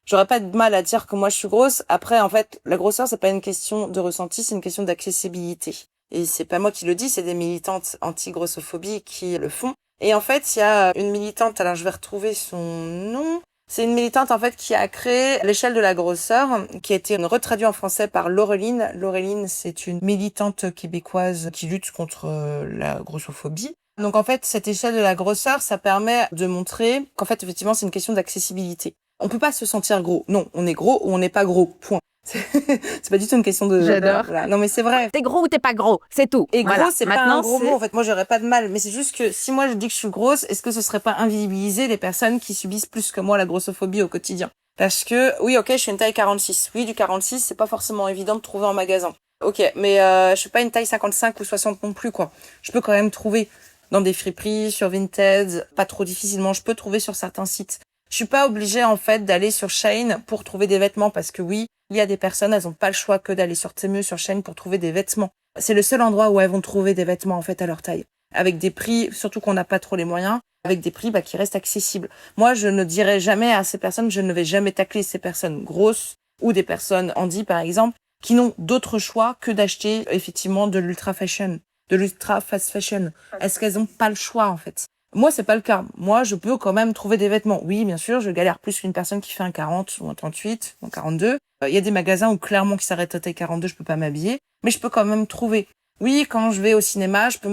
J'aurais pas de mal à dire que moi je suis grosse. Après, en fait, la grosseur, c'est pas une question de ressenti, c'est une question d'accessibilité. Et c'est pas moi qui le dis, c'est des militantes anti-grossophobie qui le font. Et en fait, il y a une militante, alors je vais retrouver son nom. C'est une militante, en fait, qui a créé l'échelle de la grosseur, qui a été retraduite en français par Laureline. Laureline, c'est une militante québécoise qui lutte contre la grossophobie. Donc, en fait, cette échelle de la grosseur, ça permet de montrer qu'en fait, effectivement, c'est une question d'accessibilité. On peut pas se sentir gros. Non, on est gros ou on n'est pas gros. Point. C'est pas du tout une question de... J'adore. Voilà. Non, mais c'est vrai. T'es gros ou t'es pas gros, c'est tout. Et Voilà. gros, c'est pas Maintenant, un gros mot. En fait, moi, j'aurais pas de mal. Mais c'est juste que si moi, je dis que je suis grosse, est-ce que ce serait pas invisibiliser les personnes qui subissent plus que moi la grossophobie au quotidien? Parce que, oui, ok, je suis une taille 46. Oui, du 46, c'est pas forcément évident de trouver en magasin. Ok, mais je suis pas une taille 55 ou 60 non plus, quoi. Je peux quand même trouver dans des friperies, sur Vinted, pas trop difficilement. Je peux trouver sur certains sites. Je suis pas obligée, en fait, d'aller sur Shein pour trouver des vêtements parce que oui, il y a des personnes, elles ont pas le choix que d'aller sur Temu, sur Shein pour trouver des vêtements. C'est le seul endroit où elles vont trouver des vêtements, en fait, à leur taille. Avec des prix, surtout qu'on n'a pas trop les moyens, avec des prix, qui restent accessibles. Moi, je ne dirais jamais à ces personnes, je ne vais jamais tacler ces personnes grosses ou des personnes handi, par exemple, qui n'ont d'autre choix que d'acheter, effectivement, de l'ultra fashion, de l'ultra fast fashion. Est-ce qu'elles ont pas le choix, en fait? Moi, c'est pas le cas. Moi, je peux quand même trouver des vêtements. Oui, bien sûr, je galère plus qu'une personne qui fait un 40 ou un 38 ou un 42. Il y a des magasins où clairement qui s'arrêtent à taille 42, je peux pas m'habiller. Mais je peux quand même trouver. Oui, quand je vais au cinéma, je peux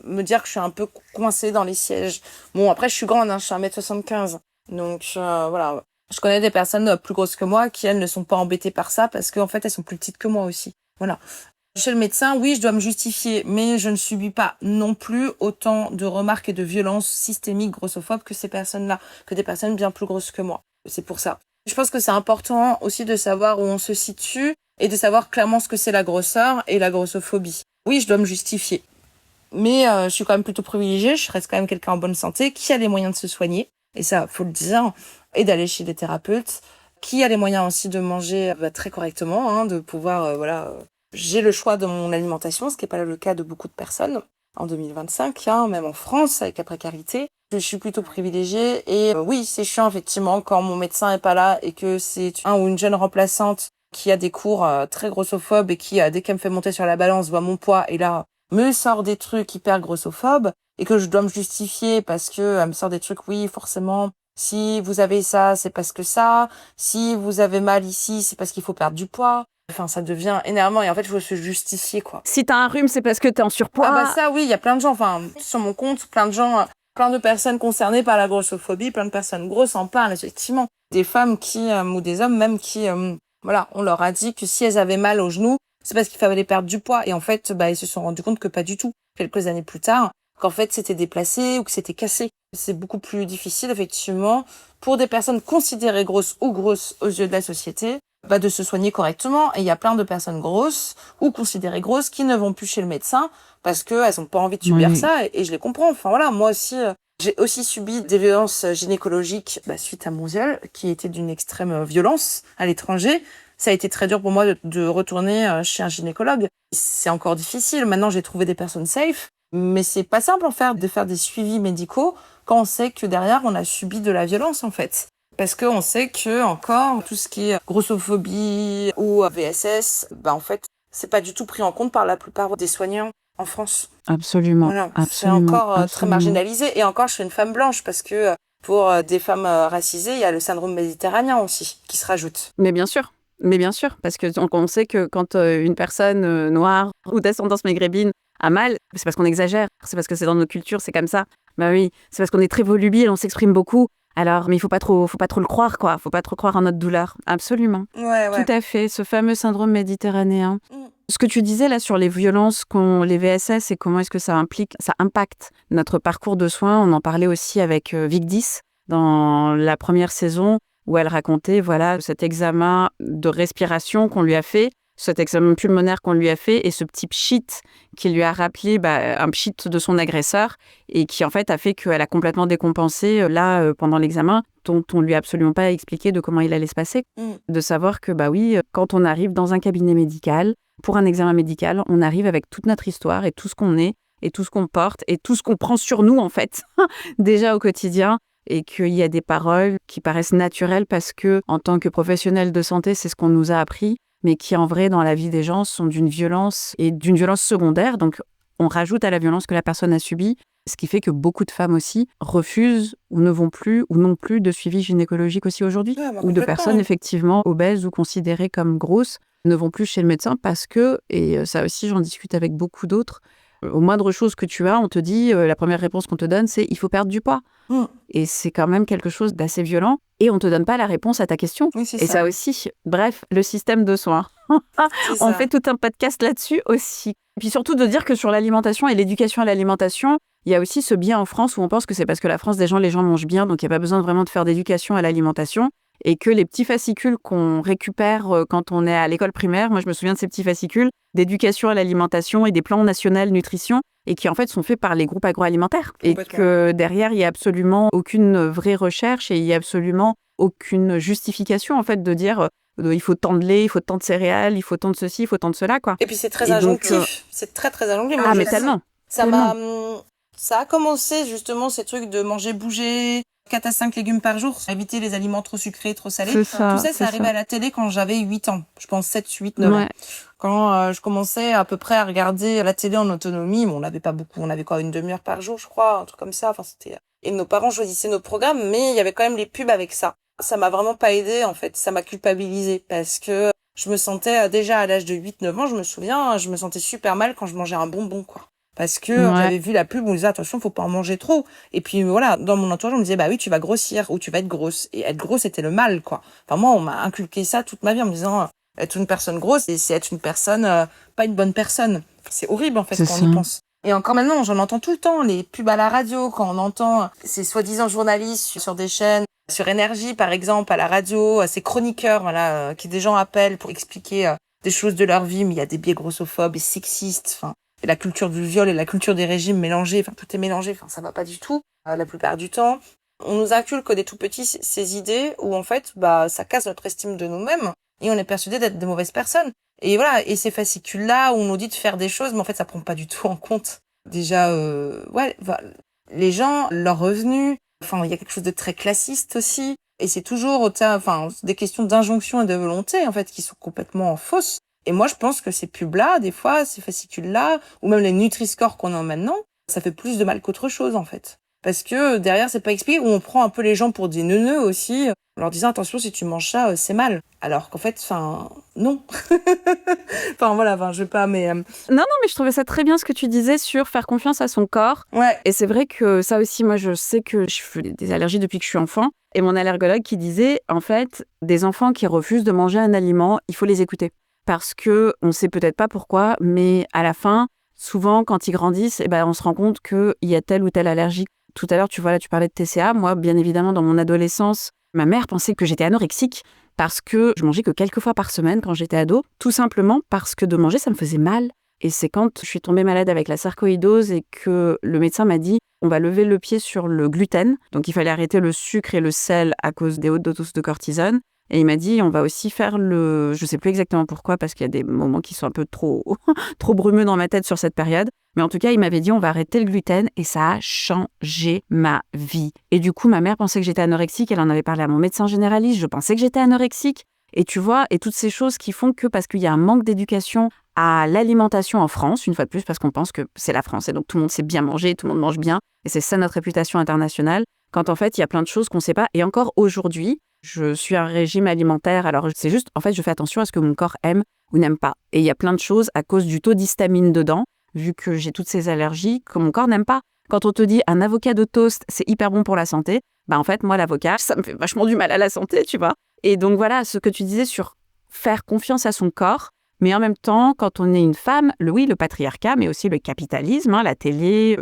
me dire que je suis un peu coincée dans les sièges. Bon, après, je suis grande, je suis 1m75. Donc, voilà. Je connais des personnes plus grosses que moi qui, elles, ne sont pas embêtées par ça parce qu'en fait, elles sont plus petites que moi aussi. Voilà. Chez le médecin, oui, je dois me justifier, mais je ne subis pas non plus autant de remarques et de violences systémiques grossophobes que ces personnes-là, que des personnes bien plus grosses que moi. C'est pour ça. Je pense que c'est important aussi de savoir où on se situe et de savoir clairement ce que c'est la grosseur et la grossophobie. Oui, je dois me justifier. Mais je suis quand même plutôt privilégiée, je reste quand même quelqu'un en bonne santé, qui a les moyens de se soigner, et ça, faut le dire, et d'aller chez des thérapeutes, qui a les moyens aussi de manger très correctement, de pouvoir, j'ai le choix de mon alimentation, ce qui n'est pas le cas de beaucoup de personnes en 2025, même en France, avec la précarité. Je suis plutôt privilégiée et oui, c'est chiant effectivement quand mon médecin est pas là et que c'est un ou une jeune remplaçante qui a des cours très grossophobes et qui, dès qu'elle me fait monter sur la balance, voit mon poids et là, me sort des trucs hyper grossophobes et que je dois me justifier parce que elle me sort des trucs, oui, forcément, si vous avez ça, c'est parce que ça, si vous avez mal ici, c'est parce qu'il faut perdre du poids. Enfin, ça devient énervant et en fait, il faut se justifier, quoi. Si t'as un rhume, c'est parce que t'es en surpoids. Ah ça, oui, il y a plein de gens, sur mon compte, plein de gens, plein de personnes concernées par la grossophobie, plein de personnes grosses en parlent, effectivement. Des femmes qui, ou des hommes même qui, on leur a dit que si elles avaient mal aux genoux, c'est parce qu'il fallait perdre du poids. Et en fait, ils se sont rendus compte que pas du tout. Quelques années plus tard, qu'en fait, c'était déplacé ou que c'était cassé. C'est beaucoup plus difficile, effectivement, pour des personnes considérées grosses ou grosses aux yeux de la société, de se soigner correctement. Et il y a plein de personnes grosses ou considérées grosses qui ne vont plus chez le médecin parce qu'elles n'ont pas envie de subir ça. Et je les comprends. Enfin, voilà, moi aussi, j'ai aussi subi des violences gynécologiques suite à mon viol, qui était d'une extrême violence à l'étranger. Ça a été très dur pour moi de retourner chez un gynécologue. C'est encore difficile. Maintenant, j'ai trouvé des personnes safe. Mais c'est pas simple de faire des suivis médicaux quand on sait que derrière, on a subi de la violence, en fait. Parce qu'on sait que, encore, tout ce qui est grossophobie ou VSS, en fait, c'est pas du tout pris en compte par la plupart des soignants en France. Absolument. Voilà. Absolument, c'est encore absolument. très marginalisé. Et encore, je suis une femme blanche parce que pour des femmes racisées, il y a le syndrome méditerranéen aussi qui se rajoute. Mais bien sûr, parce que on sait que quand une personne noire ou d'ascendance maghrébine a mal, c'est parce qu'on exagère, c'est parce que c'est dans nos cultures, c'est comme ça. Oui, c'est parce qu'on est très volubile, on s'exprime beaucoup. Alors, mais il faut pas trop le croire, quoi. Faut pas trop croire en notre douleur. Absolument. Ouais. Tout à fait, ce fameux syndrome méditerranéen. Ce que tu disais là sur les violences qu'ont les VSS et comment est-ce que ça impacte notre parcours de soins. On en parlait aussi avec Vic 10 dans la première saison où elle racontait cet examen de respiration qu'on lui a fait, cet examen pulmonaire qu'on lui a fait et ce petit pchit qui lui a rappelé un pchit de son agresseur et qui en fait a fait qu'elle a complètement décompensé pendant l'examen dont on lui a absolument pas expliqué de comment il allait se passer. De savoir que quand on arrive dans un cabinet médical, pour un examen médical, on arrive avec toute notre histoire et tout ce qu'on est et tout ce qu'on porte et tout ce qu'on prend sur nous en fait déjà au quotidien. et qu'il y a des paroles qui paraissent naturelles parce que, en tant que professionnels de santé, c'est ce qu'on nous a appris, mais qui, en vrai, dans la vie des gens, sont d'une violence et d'une violence secondaire. Donc, on rajoute à la violence que la personne a subie, ce qui fait que beaucoup de femmes aussi refusent ou ne vont plus ou n'ont plus de suivi gynécologique aussi aujourd'hui. Ouais, Ou de personnes effectivement obèses ou considérées comme grosses ne vont plus chez le médecin parce que, et ça aussi j'en discute avec beaucoup d'autres, au moindre chose que tu as, on te dit, la première réponse qu'on te donne, c'est « il faut perdre du poids ». Et c'est quand même quelque chose d'assez violent. Et on ne te donne pas la réponse à ta question. Oui, c'est et ça aussi, bref, le système de soins. On fait tout un podcast là-dessus aussi. Et puis surtout de dire que sur l'alimentation et l'éducation à l'alimentation, il y a aussi ce biais en France où on pense que c'est parce que la France, les gens mangent bien, donc il n'y a pas besoin vraiment de faire d'éducation à l'alimentation. Et que les petits fascicules qu'on récupère quand on est à l'école primaire, moi je me souviens de ces petits fascicules d'éducation à l'alimentation et des plans nationaux nutrition, et qui en fait sont faits par les groupes agroalimentaires. Et que derrière, il n'y a absolument aucune vraie recherche et il n'y a absolument aucune justification en fait de dire il faut tant de lait, il faut tant de céréales, il faut tant de ceci, il faut tant de cela, quoi. Et puis c'est très injonctif, c'est très très injonctif. Ah mais tellement. Ça a commencé justement ces trucs de manger, bouger, 4 à 5 légumes par jour, éviter les aliments trop sucrés, trop salés. Tout ça, c'est arrivé à la télé quand j'avais 8 ans. Je pense 7, 8, 9 ans. Quand je commençais à peu près à regarder la télé en autonomie, on n'avait pas beaucoup, on avait quoi, une demi-heure par jour, je crois, un truc comme ça. Enfin, c'était... Et nos parents choisissaient nos programmes, mais il y avait quand même les pubs avec ça. Ça m'a vraiment pas aidé, en fait. Ça m'a culpabilisé parce que je me sentais, déjà à l'âge de 8, 9 ans, je me souviens, je me sentais super mal quand je mangeais un bonbon, quoi. Parce que j'avais vu la pub, on me disait attention, faut pas en manger trop. Et puis voilà, dans mon entourage, on me disait bah oui, tu vas grossir ou tu vas être grosse. Et être grosse, c'était le mal, quoi. Enfin moi, on m'a inculqué ça toute ma vie en me disant être une personne grosse, c'est être une personne pas une bonne personne. C'est horrible en fait quand on y pense. Et encore maintenant, j'en entends tout le temps, les pubs à la radio, quand on entend ces soi-disant journalistes sur des chaînes, sur Énergie par exemple, à la radio, ces chroniqueurs, voilà, qui des gens appellent pour expliquer des choses de leur vie, mais il y a des biais grossophobes et sexistes, enfin. Et la culture du viol et la culture des régimes mélangés, enfin tout est mélangé, enfin ça va pas du tout la plupart du temps. On nous inculque des tout petits ces idées où en fait bah ça casse notre estime de nous-mêmes et on est persuadé d'être de mauvaises personnes. Et voilà, et ces fascicules là où on nous dit de faire des choses mais en fait ça prend pas du tout en compte déjà les gens, leurs revenus, enfin il y a quelque chose de très classiste aussi et c'est toujours des questions d'injonction et de volonté en fait qui sont complètement fausses. Et moi, je pense que ces pubs-là, des fois, ces fascicules-là, ou même les Nutri-Score qu'on a maintenant, ça fait plus de mal qu'autre chose, en fait. Parce que derrière, c'est pas expliqué, ou on prend un peu les gens pour des neuneux aussi, en leur disant, attention, si tu manges ça, c'est mal. Alors qu'en fait, non. Je vais pas, mais... Non, mais je trouvais ça très bien ce que tu disais sur faire confiance à son corps. Ouais. Et c'est vrai que ça aussi, moi, je sais que je fais des allergies depuis que je suis enfant. Et mon allergologue qui disait, en fait, des enfants qui refusent de manger un aliment, il faut les écouter. Parce que on sait peut-être pas pourquoi, mais à la fin, souvent, quand ils grandissent, on se rend compte qu'il y a telle ou telle allergie. Tout à l'heure, tu parlais de TCA. Moi, bien évidemment, dans mon adolescence, ma mère pensait que j'étais anorexique parce que je mangeais que quelques fois par semaine quand j'étais ado, tout simplement parce que de manger, ça me faisait mal. Et c'est quand je suis tombée malade avec la sarcoïdose et que le médecin m'a dit on va lever le pied sur le gluten. Donc, il fallait arrêter le sucre et le sel à cause des hautes doses de cortisone. Et il m'a dit, on va aussi faire je sais plus exactement pourquoi, parce qu'il y a des moments qui sont un peu trop brumeux dans ma tête sur cette période. Mais en tout cas, il m'avait dit, on va arrêter le gluten et ça a changé ma vie. Et du coup, ma mère pensait que j'étais anorexique. Elle en avait parlé à mon médecin généraliste. Je pensais que j'étais anorexique. Et tu vois, et toutes ces choses qui font que parce qu'il y a un manque d'éducation à l'alimentation en France, une fois de plus, parce qu'on pense que c'est la France et donc tout le monde sait bien manger, tout le monde mange bien. Et c'est ça notre réputation internationale. Quand en fait, il y a plein de choses qu'on ne sait pas. Et encore aujourd'hui, je suis un régime alimentaire, alors c'est juste, en fait, je fais attention à ce que mon corps aime ou n'aime pas. Et il y a plein de choses à cause du taux d'histamine dedans, vu que j'ai toutes ces allergies, que mon corps n'aime pas. Quand on te dit un avocat de toast, c'est hyper bon pour la santé, en fait, moi, l'avocat, ça me fait vachement du mal à la santé, tu vois. Et donc voilà, ce que tu disais sur faire confiance à son corps, mais en même temps, quand on est une femme, le patriarcat, mais aussi le capitalisme, la télé,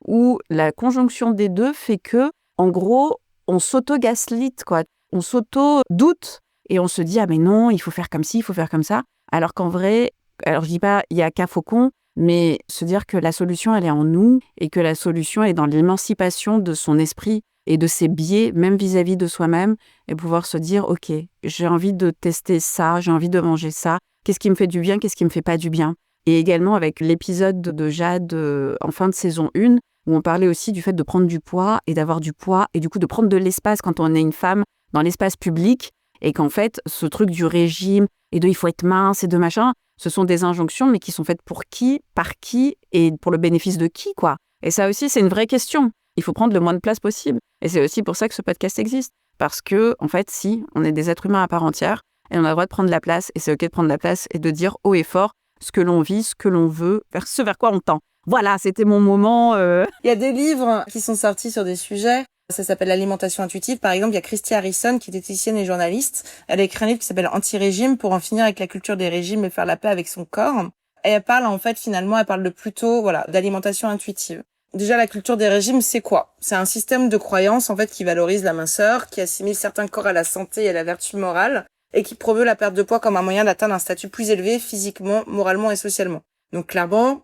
où la conjonction des deux fait que, en gros, on s'auto-gaslit, quoi. On s'auto-doute et on se dit « Ah mais non, il faut faire comme ci, il faut faire comme ça ». Alors qu'en vrai, je dis pas il y a qu'à Faucon, mais se dire que la solution, elle est en nous et que la solution est dans l'émancipation de son esprit et de ses biais, même vis-à-vis de soi-même, et pouvoir se dire « Ok, j'ai envie de tester ça, j'ai envie de manger ça. Qu'est-ce qui me fait du bien, qu'est-ce qui me fait pas du bien ?» Et également avec l'épisode de Jade en fin de saison 1, où on parlait aussi du fait de prendre du poids et d'avoir du poids et du coup de prendre de l'espace quand on est une femme dans l'espace public et qu'en fait, ce truc du régime et de il faut être mince et de machin, ce sont des injonctions mais qui sont faites pour qui, par qui et pour le bénéfice de qui, quoi. Et ça aussi, c'est une vraie question. Il faut prendre le moins de place possible. Et c'est aussi pour ça que ce podcast existe. Parce que, en fait, si, on est des êtres humains à part entière et on a le droit de prendre la place et c'est OK de prendre la place et de dire haut et fort ce que l'on vit, ce que l'on veut, ce vers quoi on tend. Voilà, c'était mon moment. Il y a des livres qui sont sortis sur des sujets. Ça s'appelle l'alimentation intuitive. Par exemple, il y a Christy Harrison, qui est diététicienne et journaliste. Elle a écrit un livre qui s'appelle Anti-régime pour en finir avec la culture des régimes et faire la paix avec son corps. Et elle parle, en fait, finalement, elle parle de plutôt, d'alimentation intuitive. Déjà, la culture des régimes, c'est quoi? C'est un système de croyances, en fait, qui valorise la minceur, qui assimile certains corps à la santé et à la vertu morale, et qui promeut la perte de poids comme un moyen d'atteindre un statut plus élevé physiquement, moralement et socialement. Donc, clairement,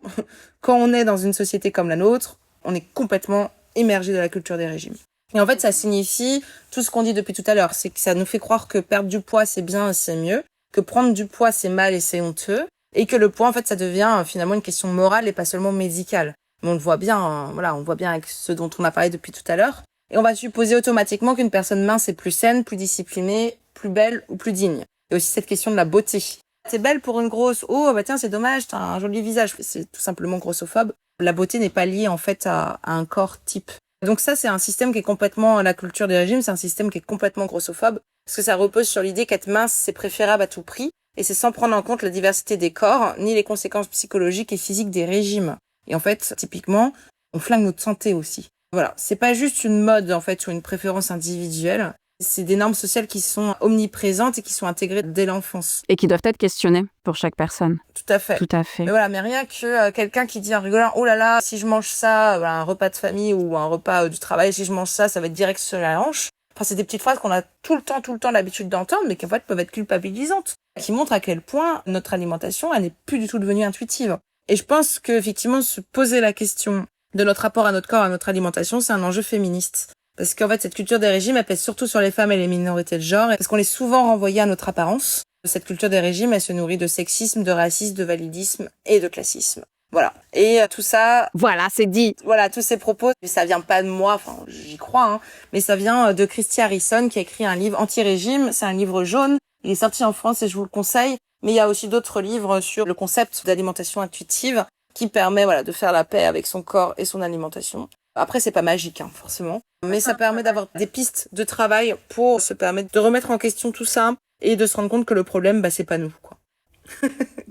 quand on est dans une société comme la nôtre, on est complètement immergé dans la culture des régimes. Et en fait, ça signifie tout ce qu'on dit depuis tout à l'heure. C'est que ça nous fait croire que perdre du poids, c'est bien et c'est mieux, que prendre du poids, c'est mal et c'est honteux, et que le poids, en fait, ça devient finalement une question morale et pas seulement médicale. Mais on le voit bien, on voit bien avec ce dont on a parlé depuis tout à l'heure. Et on va supposer automatiquement qu'une personne mince est plus saine, plus disciplinée, plus belle ou plus digne. Il y a aussi cette question de la beauté. T'es belle pour une grosse, oh bah tiens c'est dommage, t'as un joli visage. C'est tout simplement grossophobe. La beauté n'est pas liée en fait à un corps type. Donc ça c'est un système qui est complètement, la culture des régimes, c'est un système qui est complètement grossophobe. Parce que ça repose sur l'idée qu'être mince c'est préférable à tout prix. Et c'est sans prendre en compte la diversité des corps, ni les conséquences psychologiques et physiques des régimes. Et en fait, typiquement, on flingue notre santé aussi. Voilà, c'est pas juste une mode en fait ou une préférence individuelle, c'est des normes sociales qui sont omniprésentes et qui sont intégrées dès l'enfance. Et qui doivent être questionnées pour chaque personne. Tout à fait. Tout à fait. Mais voilà, mais rien que quelqu'un qui dit en rigolant, oh là là, si je mange ça, un repas de famille ou un repas du travail, si je mange ça, ça va être direct sur la hanche. Enfin, c'est des petites phrases qu'on a tout le temps l'habitude d'entendre, mais qui en fait peuvent être culpabilisantes, qui montrent à quel point notre alimentation, elle n'est plus du tout devenue intuitive. Et je pense qu'effectivement, se poser la question de notre rapport à notre corps, à notre alimentation, c'est un enjeu féministe. Parce qu'en fait, cette culture des régimes, elle pèse surtout sur les femmes et les minorités de genre, parce qu'on est souvent renvoyé à notre apparence. Cette culture des régimes, elle se nourrit de sexisme, de racisme, de validisme et de classisme. Voilà. Et tout ça... Voilà, c'est dit. Voilà, tous ces propos, ça vient pas de moi, enfin, j'y crois, mais ça vient de Christy Harrison, qui a écrit un livre anti-régime. C'est un livre jaune. Il est sorti en France et je vous le conseille. Mais il y a aussi d'autres livres sur le concept d'alimentation intuitive qui permet de faire la paix avec son corps et son alimentation. Après, c'est pas magique, forcément. Mais ça permet d'avoir des pistes de travail pour se permettre de remettre en question tout ça et de se rendre compte que le problème, c'est pas nous, quoi.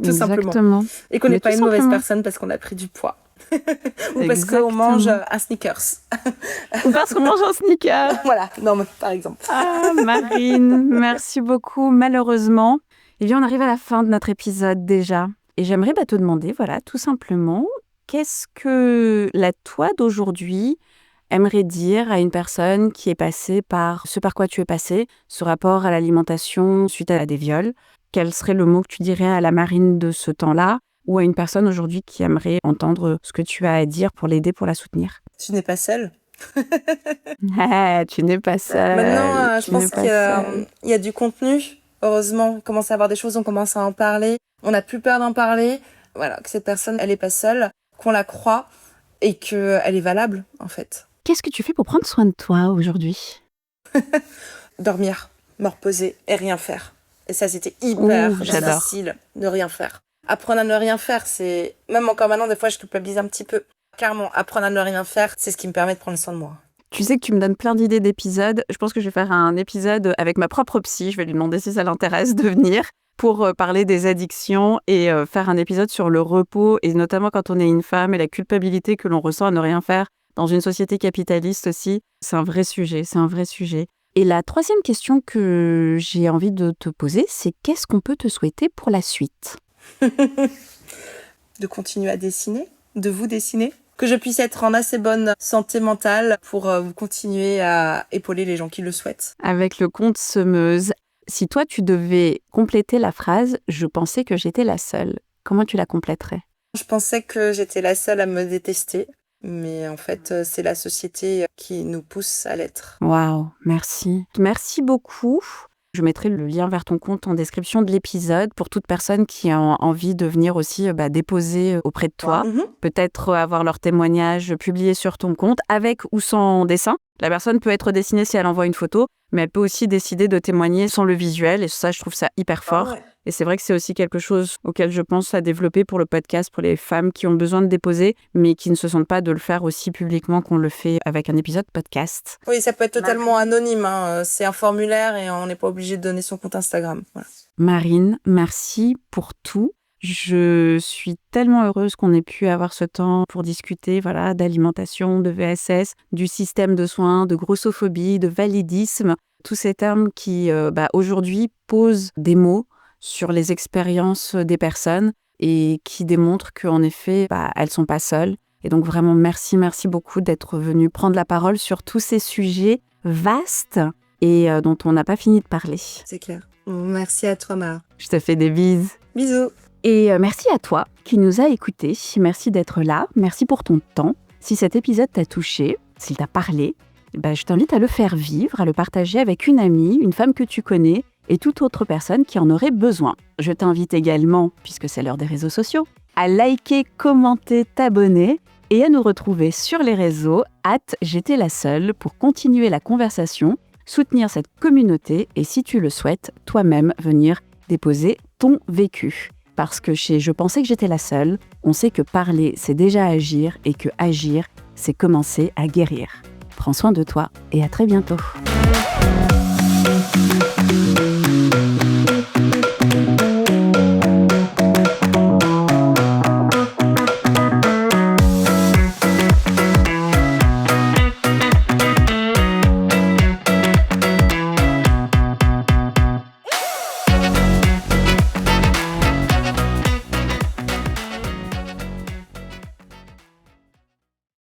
Tout simplement. Et qu'on n'est pas une mauvaise personne parce qu'on a pris du poids. Ou parce qu'on mange un Snickers. Ou parce qu'on mange un Snickers. Voilà, non, mais par exemple. Ah, Marine, merci beaucoup. Malheureusement, on arrive à la fin de notre épisode déjà. Et j'aimerais te demander, tout simplement, qu'est-ce que la toi d'aujourd'hui aimerait dire à une personne qui est passée par ce par quoi tu es passée, ce rapport à l'alimentation suite à des viols? Quel serait le mot que tu dirais à la Marine de ce temps-là ou à une personne aujourd'hui qui aimerait entendre ce que tu as à dire pour l'aider, pour la soutenir? Tu n'es pas seule. Tu n'es pas seule. Maintenant, je pense qu'il y a du contenu. Heureusement, on commence à avoir des choses, on commence à en parler. On n'a plus peur d'en parler. Voilà, que cette personne, elle n'est pas seule, qu'on la croit et qu'elle est valable, en fait. Qu'est-ce que tu fais pour prendre soin de toi aujourd'hui? Dormir, me reposer et rien faire. Et ça, c'était hyper difficile de rien faire. Apprendre à ne rien faire, c'est... Même encore maintenant, des fois, je culpabilise un petit peu. Clairement, apprendre à ne rien faire, c'est ce qui me permet de prendre soin de moi. Tu sais que tu me donnes plein d'idées d'épisodes. Je pense que je vais faire un épisode avec ma propre psy. Je vais lui demander si ça l'intéresse de venir pour parler des addictions et faire un épisode sur le repos et notamment quand on est une femme et la culpabilité que l'on ressent à ne rien faire dans une société capitaliste aussi. C'est un vrai sujet, Et la troisième question que j'ai envie de te poser, c'est qu'est-ce qu'on peut te souhaiter pour la suite? De continuer à dessiner, de vous dessiner. Que je puisse être en assez bonne santé mentale pour vous continuer à épauler les gens qui le souhaitent. Avec le compte Semeuse, si toi tu devais compléter la phrase « Je pensais que j'étais la seule », comment tu la compléterais? Je pensais que j'étais la seule à me détester, mais en fait c'est la société qui nous pousse à l'être. Waouh, merci. Merci beaucoup. Je mettrai le lien vers ton compte en description de l'épisode pour toute personne qui a envie de venir aussi déposer auprès de toi. Peut-être avoir leur témoignage publié sur ton compte, avec ou sans dessin. La personne peut être dessinée si elle envoie une photo, mais elle peut aussi décider de témoigner sans le visuel. Et ça, je trouve ça hyper fort. Ouais. Et c'est vrai que c'est aussi quelque chose auquel je pense à développer pour le podcast, pour les femmes qui ont besoin de déposer, mais qui ne se sentent pas de le faire aussi publiquement qu'on le fait avec un épisode podcast. Oui, ça peut être totalement anonyme. C'est un formulaire et on n'est pas obligé de donner son compte Instagram. Voilà. Marine, merci pour tout. Je suis tellement heureuse qu'on ait pu avoir ce temps pour discuter d'alimentation, de VSS, du système de soins, de grossophobie, de validisme. Tous ces termes qui, aujourd'hui, posent des mots sur les expériences des personnes et qui démontrent qu'en effet, elles ne sont pas seules. Et donc vraiment, merci beaucoup d'être venue prendre la parole sur tous ces sujets vastes et dont on n'a pas fini de parler. C'est clair. Merci à toi, Mara. Je te fais des bises. Bisous. Et merci à toi qui nous a écoutés. Merci d'être là. Merci pour ton temps. Si cet épisode t'a touché, s'il t'a parlé, je t'invite à le faire vivre, à le partager avec une amie, une femme que tu connais et toute autre personne qui en aurait besoin. Je t'invite également, puisque c'est l'heure des réseaux sociaux, à liker, commenter, t'abonner et à nous retrouver sur les réseaux @j'étais la seule pour continuer la conversation, soutenir cette communauté et, si tu le souhaites, toi-même venir déposer ton vécu. Parce que chez Je pensais que j'étais la seule, on sait que parler, c'est déjà agir et que agir, c'est commencer à guérir. Prends soin de toi et à très bientôt.